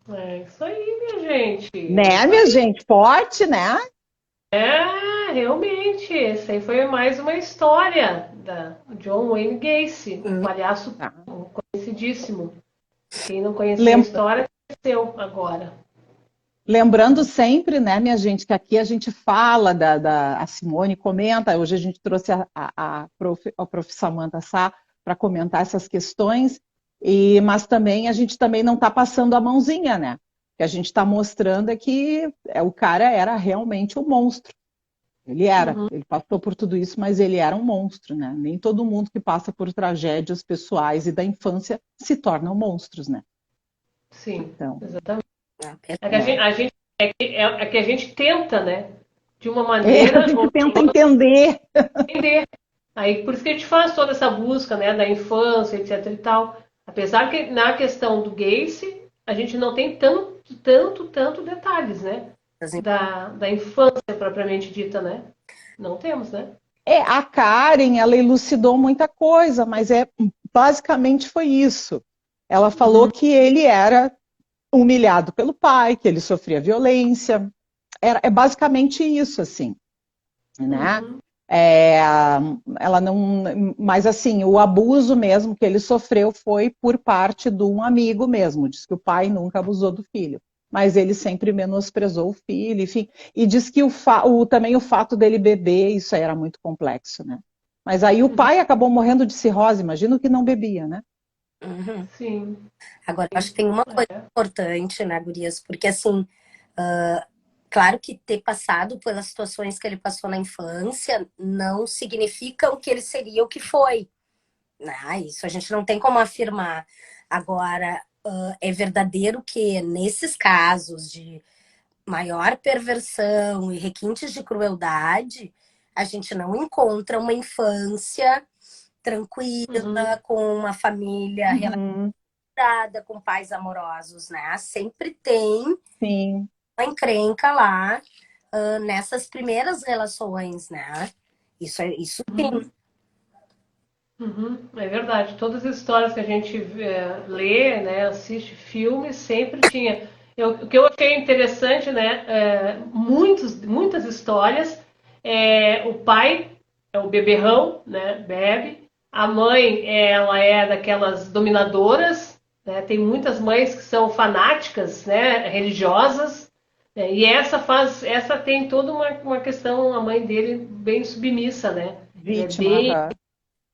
É isso aí, minha gente. Né, minha gente? Forte, né? Realmente. Essa aí foi mais uma história da John Wayne Gacy, um palhaço conhecidíssimo. Quem não conhecia a história, conheceu agora. Lembrando sempre, né, minha gente, que aqui a gente fala a Simone comenta, hoje a gente trouxe a prof. Samantha Sá para comentar essas questões, mas também a gente também não está passando a mãozinha, né? O que a gente está mostrando é que o cara era realmente um monstro. Ele era, ele passou por tudo isso, mas ele era um monstro, né? Nem todo mundo que passa por tragédias pessoais e da infância se tornam monstros, né? Sim, então, exatamente. É que a gente tenta, né? De uma maneira... a gente tenta entender. Aí, por isso que a gente faz toda essa busca, né? Da infância, etc e tal. Apesar que na questão do Gacy, a gente não tem tanto detalhes, né? da infância propriamente dita, né? Não temos, né? A Karen, ela elucidou muita coisa, mas basicamente foi isso. Ela falou que ele era humilhado pelo pai, que ele sofria violência. É basicamente isso, assim, né? Ela não, mas assim, o abuso mesmo que ele sofreu foi por parte de um amigo mesmo. Diz que o pai nunca abusou do filho, mas ele sempre menosprezou o filho, enfim. E diz que também o fato dele beber, isso aí era muito complexo, né? Mas aí o pai acabou morrendo de cirrose, imagina o que não bebia, né? Sim. Agora, eu acho que tem uma coisa importante, né, gurias? Porque, assim, claro que ter passado pelas situações que ele passou na infância não significa o que ele seria o que foi. Né? Isso a gente não tem como afirmar. Agora, é verdadeiro que nesses casos de maior perversão e requintes de crueldade, a gente não encontra uma infância tranquila, com uma família relacionada, com pais amorosos, né? Sempre tem Sim. uma encrenca lá nessas primeiras relações, né? Isso sim. É verdade. Todas as histórias que a gente lê, né, assiste filmes, sempre tinha. O que eu achei interessante, né, muitas histórias, o pai é o beberrão, né, bebe. A mãe, ela é daquelas dominadoras, né, tem muitas mães que são fanáticas, né, religiosas, né, e essa tem toda uma questão, a mãe dele bem submissa, né, Vítima.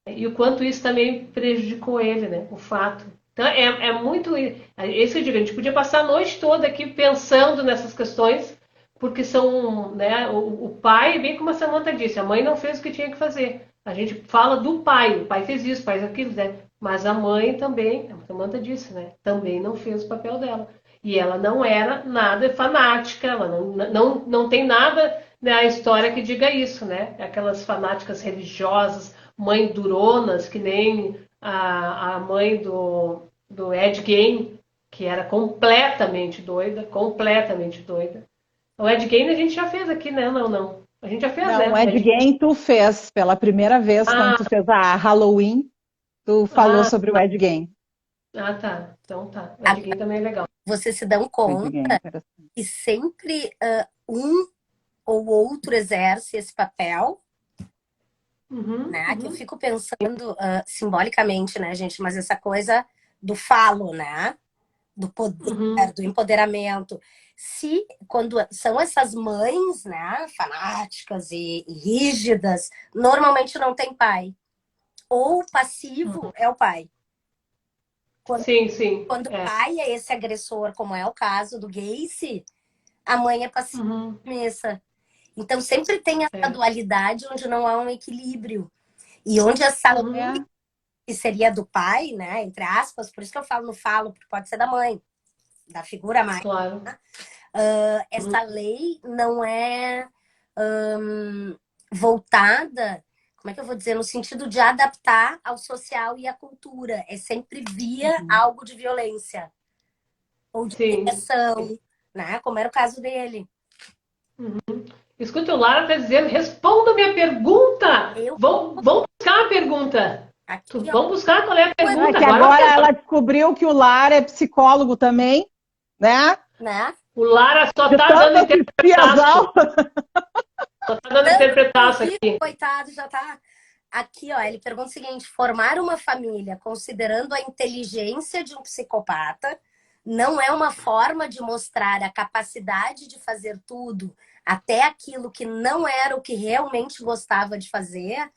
e o quanto isso também prejudicou ele, né? O fato. Então é muito. Esse que eu digo, a gente podia passar a noite toda aqui pensando nessas questões, porque são. Né, o pai, bem como a Samantha disse, a mãe não fez o que tinha que fazer. A gente fala do pai, o pai fez isso, faz aquilo, né? Mas a mãe também, a Samantha disse, né? Também não fez o papel dela. E ela não era nada fanática, ela não tem nada na história que diga isso, né? Aquelas fanáticas religiosas, mãe duronas, que nem a mãe do Ed Gein, que era completamente doida, completamente doida. O Ed Gein a gente já fez aqui, né? Não. A gente já fez, Não, né? o Ed Gein tu fez pela primeira vez, quando tu fez a Halloween, tu falou sobre o Ed Gein. Tá. Então tá. O Ed Gein também é legal. Vocês se dão O Ed Gein é conta interessante. que sempre um ou outro exerce esse papel, né? Que eu fico pensando simbolicamente, né, gente? Mas essa coisa do falo, né? Do poder, do empoderamento. Se quando são essas mães, né, fanáticas e rígidas, normalmente não tem pai. Ou passivo é o pai. Sim. Quando o pai é esse agressor, como é o caso do Gacy, a mãe é passiva. Então sempre tem essa dualidade onde não há um equilíbrio. E onde essa lei, que seria do pai, né, entre aspas, por isso que eu falo no falo, porque pode ser da mãe, da figura mais. Claro. Né? Essa lei não é voltada, como é que eu vou dizer, no sentido de adaptar ao social e à cultura. É sempre via algo de violência ou de agressão, né? Como era o caso dele. Escuta, o Lara tá dizendo, responda minha pergunta! Vamos buscar a pergunta. Vamos buscar qual é a pergunta. Que agora ela descobriu que o Lara é psicólogo também, né? O Lara só tá dando interpretação. Só tá dando interpretação aqui. Coitado, já tá... Aqui, ó, ele pergunta o seguinte: formar uma família considerando a inteligência de um psicopata não é uma forma de mostrar a capacidade de fazer tudo, até aquilo que não era o que realmente gostava de fazer?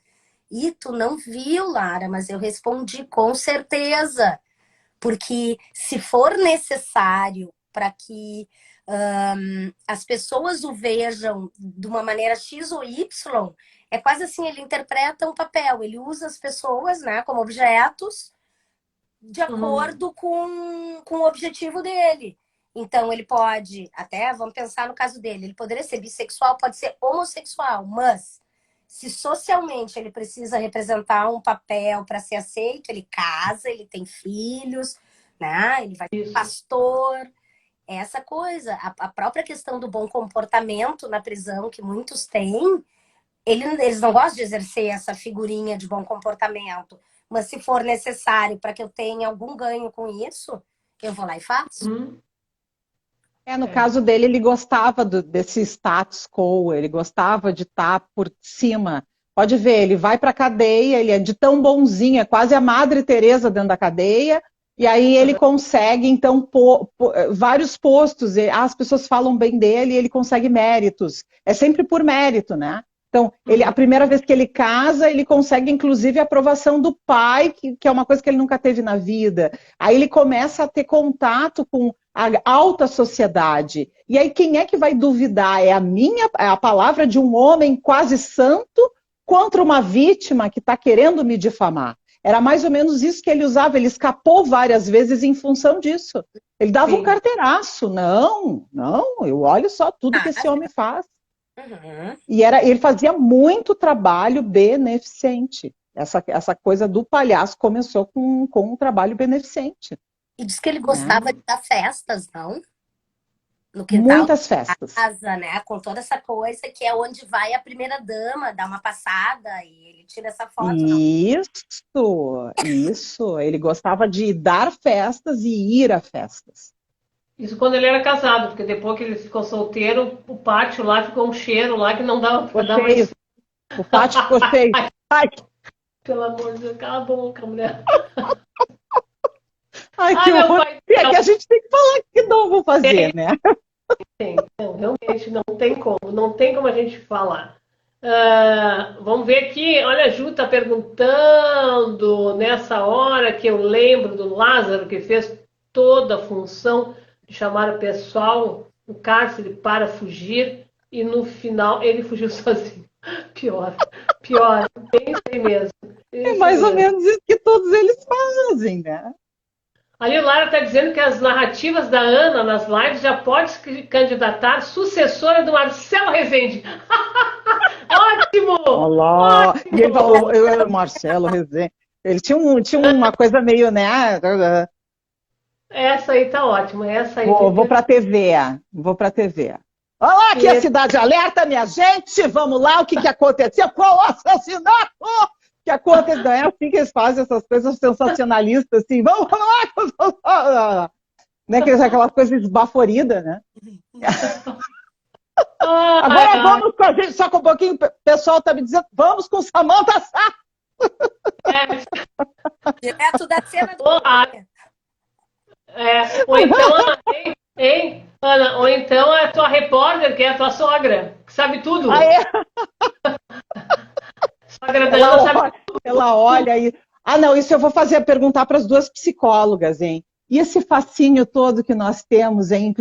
E tu não viu, Lara, mas eu respondi com certeza. Porque se for necessário para que as pessoas o vejam de uma maneira X ou Y, é quase assim, ele interpreta um papel, ele usa as pessoas, né, como objetos de acordo com o objetivo dele. Então, ele pode, até, vamos pensar no caso dele, ele poderia ser bissexual, pode ser homossexual, mas se socialmente ele precisa representar um papel para ser aceito, ele casa, ele tem filhos, né? Ele vai ser pastor. é essa coisa. A própria questão do bom comportamento na prisão, que muitos têm, eles não gostam de exercer essa figurinha de bom comportamento. Mas se for necessário para que eu tenha algum ganho com isso, eu vou lá e faço. No caso dele, ele gostava desse status quo, ele gostava de estar por cima. Pode ver, ele vai para a cadeia, ele é de tão bonzinho, é quase a Madre Teresa dentro da cadeia, e aí ele consegue, então, vários postos, as pessoas falam bem dele e ele consegue méritos. É sempre por mérito, né? Então, a primeira vez que ele casa, ele consegue, inclusive, a aprovação do pai, que é uma coisa que ele nunca teve na vida. Aí ele começa a ter contato com a alta sociedade. E aí, quem é que vai duvidar? É a palavra de um homem quase santo contra uma vítima que está querendo me difamar. Era mais ou menos isso que ele usava. Ele escapou várias vezes em função disso. Ele dava um carteiraço. Não, eu olho só tudo que esse homem faz. E ele fazia muito trabalho beneficente. Essa coisa do palhaço começou com um trabalho beneficente. E diz que ele gostava de dar festas, não? No quintal. Muitas festas. Casa, né? Com toda essa coisa que é onde vai a primeira dama dar uma passada e ele tira essa foto. Isso. Ele gostava de dar festas e ir a festas. Isso quando ele era casado, porque depois que ele ficou solteiro, o pátio lá ficou um cheiro lá que não dava pra dar mais. O pátio ficou cheio. Ai. Pelo amor de Deus, cala a boca, mulher. Ai, que horror. É que a gente tem que falar que não vou fazer, né? Não, realmente não tem como a gente falar. Vamos ver aqui, olha, a Ju está perguntando, nessa hora que eu lembro do Lázaro, que fez toda a função de chamar o pessoal no cárcere para fugir, e no final ele fugiu sozinho. Pior, bem isso aí mesmo. É mais ou menos isso que todos eles fazem, né? Ali o Lara está dizendo que as narrativas da Ana nas lives já pode se candidatar sucessora do Marcelo Rezende. Ótimo! Olá! Ótimo! E ele falou, eu era o Marcelo Rezende. Ele tinha uma coisa meio, né? Essa aí tá ótima. Vou para a TV. Olha lá aqui a Cidade Alerta, minha gente! Vamos lá, o que aconteceu? Qual o assassinato? Que acontece, não é assim que eles fazem essas coisas sensacionalistas, assim, vamos lá, né? Aquela coisa esbaforida, né? Agora vamos com a gente, só com um pouquinho, o pessoal tá me dizendo, vamos com Samantha Sá! Direto da cena do... Ou então, Ana, ou então é a tua repórter, que é a tua sogra, que sabe tudo. Ela olha aí. Não, isso eu vou perguntar para as duas psicólogas, hein? E esse fascínio todo que nós temos, hein?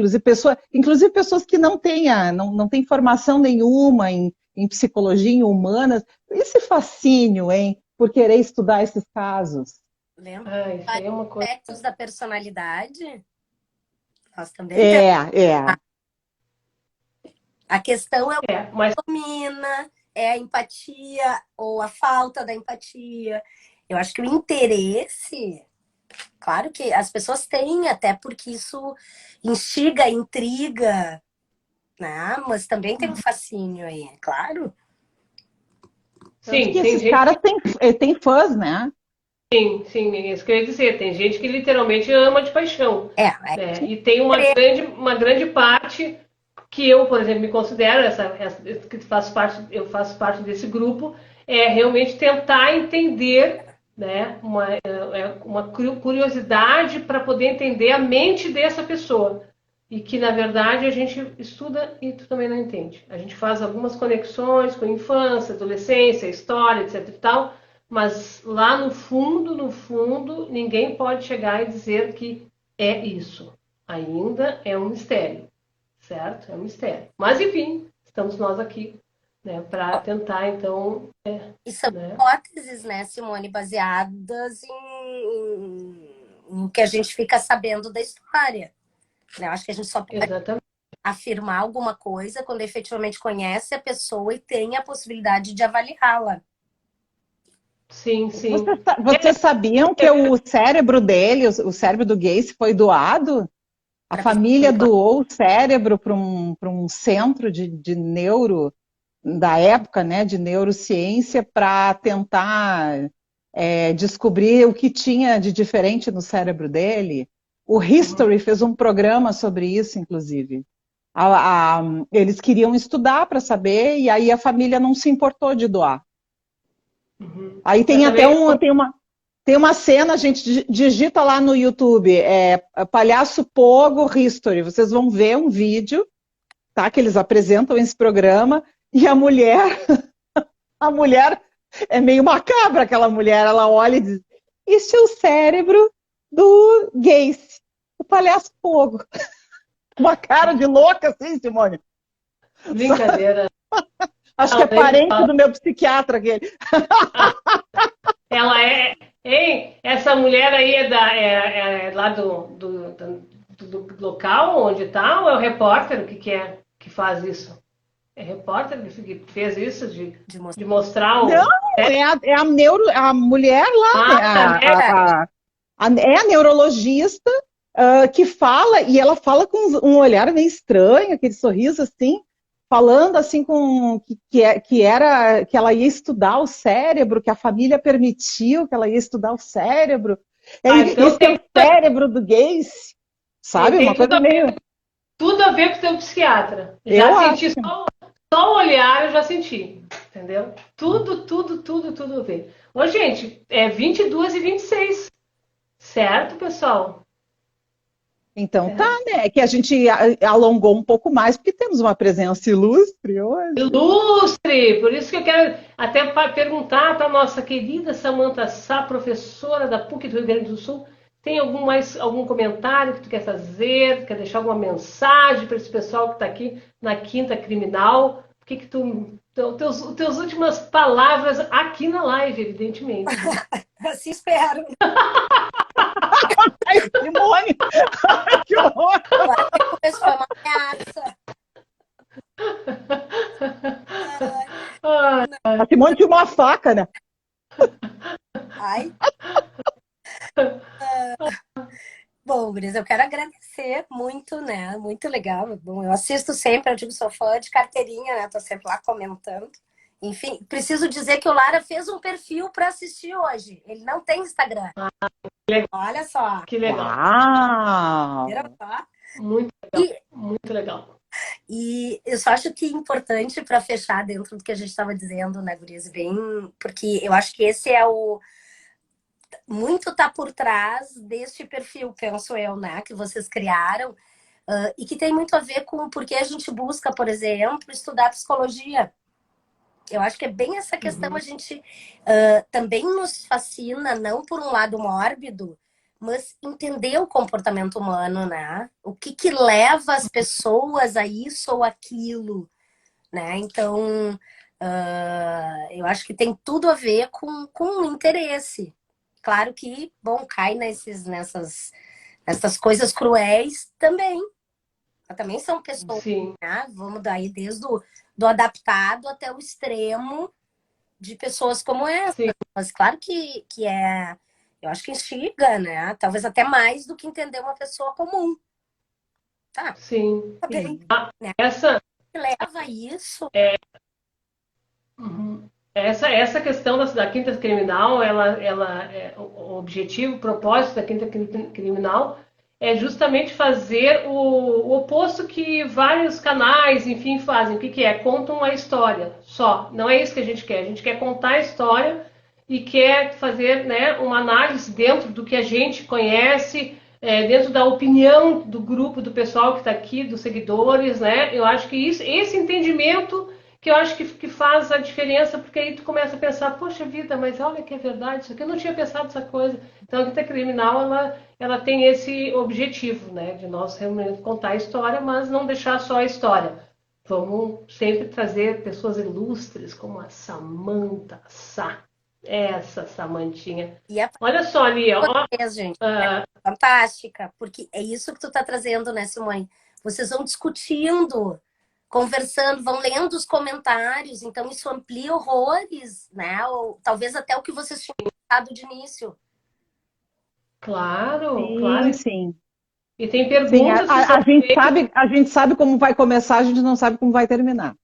Inclusive pessoas que não têm formação nenhuma em psicologia, em humanas. Esse fascínio, hein? Por querer estudar esses casos. Lembra? Isso aí é uma coisa... Aspectos da personalidade. Nós também temos. A questão é o que mas... domina... É a empatia ou a falta da empatia. Eu acho que o interesse, claro que as pessoas têm, até porque isso instiga, intriga, né? Mas também tem um fascínio aí, é claro. Sim, esses caras têm fãs, né? Sim, é isso que eu ia dizer. Tem gente que literalmente ama de paixão. E tem uma grande parte... que eu, por exemplo, me considero que eu faço parte desse grupo, é realmente tentar entender, né, uma curiosidade para poder entender a mente dessa pessoa. E que, na verdade, a gente estuda e tu também não entende. A gente faz algumas conexões com infância, adolescência, história, etc e tal, mas lá no fundo, ninguém pode chegar e dizer que é isso. Ainda é um mistério. Certo? É um mistério. Mas, enfim, estamos nós aqui, né, para tentar, então... E são hipóteses, né, Simone, baseadas em que a gente fica sabendo da história. Eu acho que a gente só pode afirmar alguma coisa quando efetivamente conhece a pessoa e tem a possibilidade de avaliá-la. Sim. Vocês sabiam que o cérebro dele, o cérebro do Gacy, foi doado? A família doou o cérebro para um centro de neuro, da época, né, de neurociência, para tentar descobrir o que tinha de diferente no cérebro dele. O History fez um programa sobre isso, inclusive. Eles queriam estudar para saber, e aí a família não se importou de doar. Aí tem até tem uma cena, a gente digita lá no YouTube, Palhaço Pogo History. Vocês vão ver um vídeo, tá? Que eles apresentam esse programa, e a mulher é meio macabra, aquela mulher, ela olha e diz: "Isso é o cérebro do Gacy, o Palhaço Pogo." Uma cara de louca assim, Simone. Brincadeira. Acho que é parente do meu psiquiatra aquele. Ela é. Hein? Essa mulher aí é lá do local onde tá? Ou é o repórter? O que é que faz isso? É repórter que fez isso de mostrar o. Não, é a mulher lá, é a neurologista que fala, e ela fala com um olhar meio estranho, aquele sorriso assim, falando assim que ela ia estudar o cérebro, que a família permitiu que ela ia estudar o cérebro. Então esse é o cérebro do Gacy, sabe? Uma coisa meio... Tudo a ver com o teu psiquiatra. Já senti só o olhar, eu já senti, entendeu? Tudo a ver. Ô, gente, é 22h26, certo, pessoal? Então tá, né? É que a gente alongou um pouco mais, porque temos uma presença ilustre hoje. Ilustre! Por isso que eu quero até perguntar para a nossa querida Samantha Sá, professora da PUC do Rio Grande do Sul, tem algum comentário que tu quer fazer? Quer deixar alguma mensagem para esse pessoal que está aqui na Quinta Criminal? O que teus últimas palavras aqui na live, evidentemente. Assim espero. Ai, Simone! Ai, que horror! Isso foi uma ameaça. A Simone tinha uma faca, né? Ai. Bom, Gris, eu quero agradecer muito, né? Muito legal. Bom, eu assisto sempre, eu digo, sou fã de carteirinha, né? Tô sempre lá comentando. Enfim, preciso dizer que o Lara fez um perfil para assistir hoje. Ele não tem Instagram. Olha só. Que legal. Uau! Muito legal. Muito legal. E eu só acho que é importante para fechar dentro do que a gente estava dizendo, né, Gurias? Bem, porque eu acho que esse é o... Muito tá por trás deste perfil, penso eu, né? Que vocês criaram. E que tem muito a ver com porque a gente busca, por exemplo, estudar psicologia. Eu acho que é bem essa questão, a gente também nos fascina, não por um lado mórbido, mas entender o comportamento humano, né? O que leva as pessoas a isso ou aquilo, né? Então, eu acho que tem tudo a ver com o interesse. Claro que, bom, cai nessas coisas cruéis também. Também são pessoas, né? Vamos daí desde do adaptado até o extremo de pessoas como essa. Sim. Mas claro que é... Eu acho que instiga, né? Talvez até mais do que entender uma pessoa comum. Tá? Sim. Tá bem. Né? Essa... leva a isso... Essa questão da Quinta Criminal, o objetivo, o propósito da Quinta Criminal é justamente fazer o oposto que vários canais, enfim, fazem. O que é? Contam a história só. Não é isso que a gente quer. A gente quer contar a história e quer fazer, né, uma análise dentro do que a gente conhece, dentro da opinião do grupo, do pessoal que está aqui, dos seguidores, né? Eu acho que esse entendimento que eu acho que faz a diferença, porque aí tu começa a pensar, poxa vida, mas olha que é verdade, isso aqui eu não tinha pensado essa coisa. Então a Quinta Criminal, ela tem esse objetivo, né, de nós realmente contar a história, mas não deixar só a história. Vamos sempre trazer pessoas ilustres, como a Samantha Sá, essa Samantinha. Olha só ali, ó. Gente, fantástica, porque é isso que tu tá trazendo, né, Simone? Vocês vão discutindo, conversando, vão lendo os comentários, então isso amplia horrores, né? Ou talvez até o que vocês tinham pensado de início. Claro, sim, claro. Sim. E tem Sim, perguntas que são a gente sabe como vai começar, a gente não sabe como vai terminar.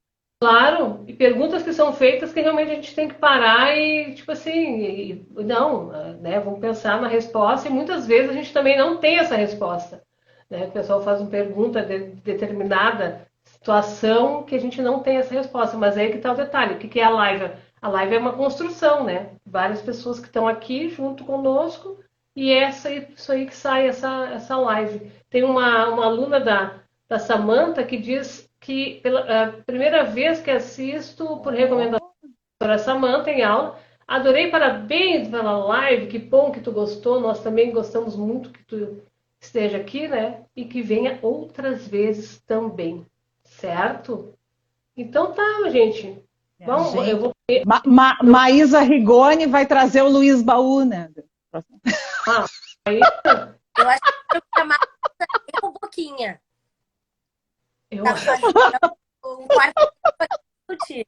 claro, e perguntas que são feitas que realmente a gente tem que parar e, tipo assim, não, né, vamos pensar na resposta e muitas vezes a gente também não tem essa resposta, né? O pessoal faz uma pergunta de determinada situação que a gente não tem essa resposta, mas aí que está o detalhe, o que é a live? A live é uma construção, né? Várias pessoas que estão aqui junto conosco e isso aí que sai essa live. Tem uma aluna da Samantha que diz que pela primeira vez que assisto por recomendação da doutora Samantha em aula, adorei, parabéns pela live, que bom que tu gostou, nós também gostamos muito que tu esteja aqui, né? E que venha outras vezes também, certo? Então tá, gente. Vamos, eu vou. Maísa Rigoni vai trazer o Luiz Baú, né? Ah, aí Eu acho que eu vou chamar eu Boquinha. eu, Tá fazendo um quarto para discutir.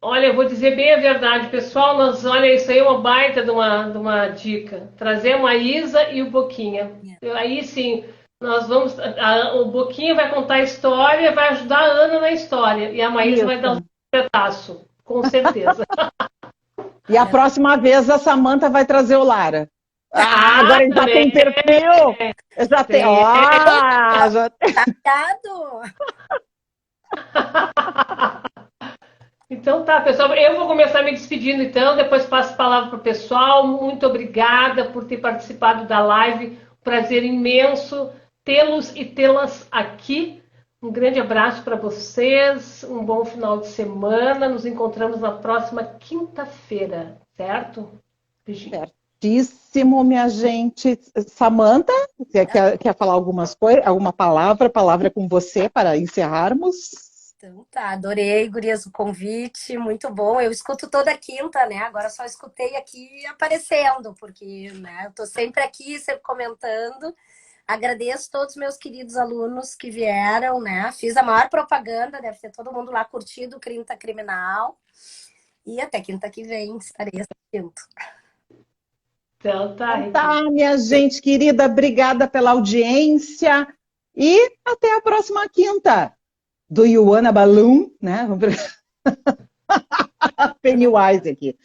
olha, eu vou dizer bem a verdade, pessoal. Olha, isso aí é uma baita de uma dica. Trazer a Maísa e o Boquinha. Aí sim, nós vamos. O Boquinha vai contar a história, vai ajudar a Ana na história. E a Maísa vai dar o pedaço, com certeza. E a próxima vez a Samantha vai trazer o Lara. Agora ele já tem perfil. Já tem. Já tem. Tá ligado? Então tá, pessoal, eu vou começar me despedindo então, depois passo a palavra para o pessoal. Muito obrigada por ter participado da live. Prazer imenso tê-los e tê-las aqui. Um grande abraço para vocês, um bom final de semana. Nos encontramos na próxima quinta-feira, certo? Beijinho. Certíssimo, minha gente. Samantha, quer falar algumas coisas, alguma palavra? Palavra é com você para encerrarmos. Então tá, adorei, gurias, o convite, muito bom. Eu escuto toda quinta, né? Agora só escutei aqui aparecendo, porque né, eu tô sempre aqui, sempre comentando. Agradeço todos os meus queridos alunos que vieram, né? Fiz a maior propaganda, deve ter todo mundo lá curtido o Quinta Criminal. E até quinta que vem estarei assistindo. Então tá. Tá, minha gente querida, obrigada pela audiência e até a próxima quinta. Do You Wanna Balloon, né? Pennywise aqui.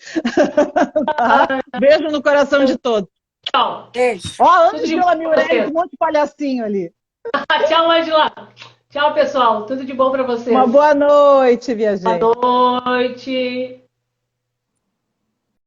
Tá? Beijo no coração de todos. Tchau. Beijo. Ó, Ângela Miurelli, um monte de palhacinho ali. Tchau, Angela. Tchau, pessoal. Tudo de bom para vocês. Uma boa noite, minha gente. Boa noite.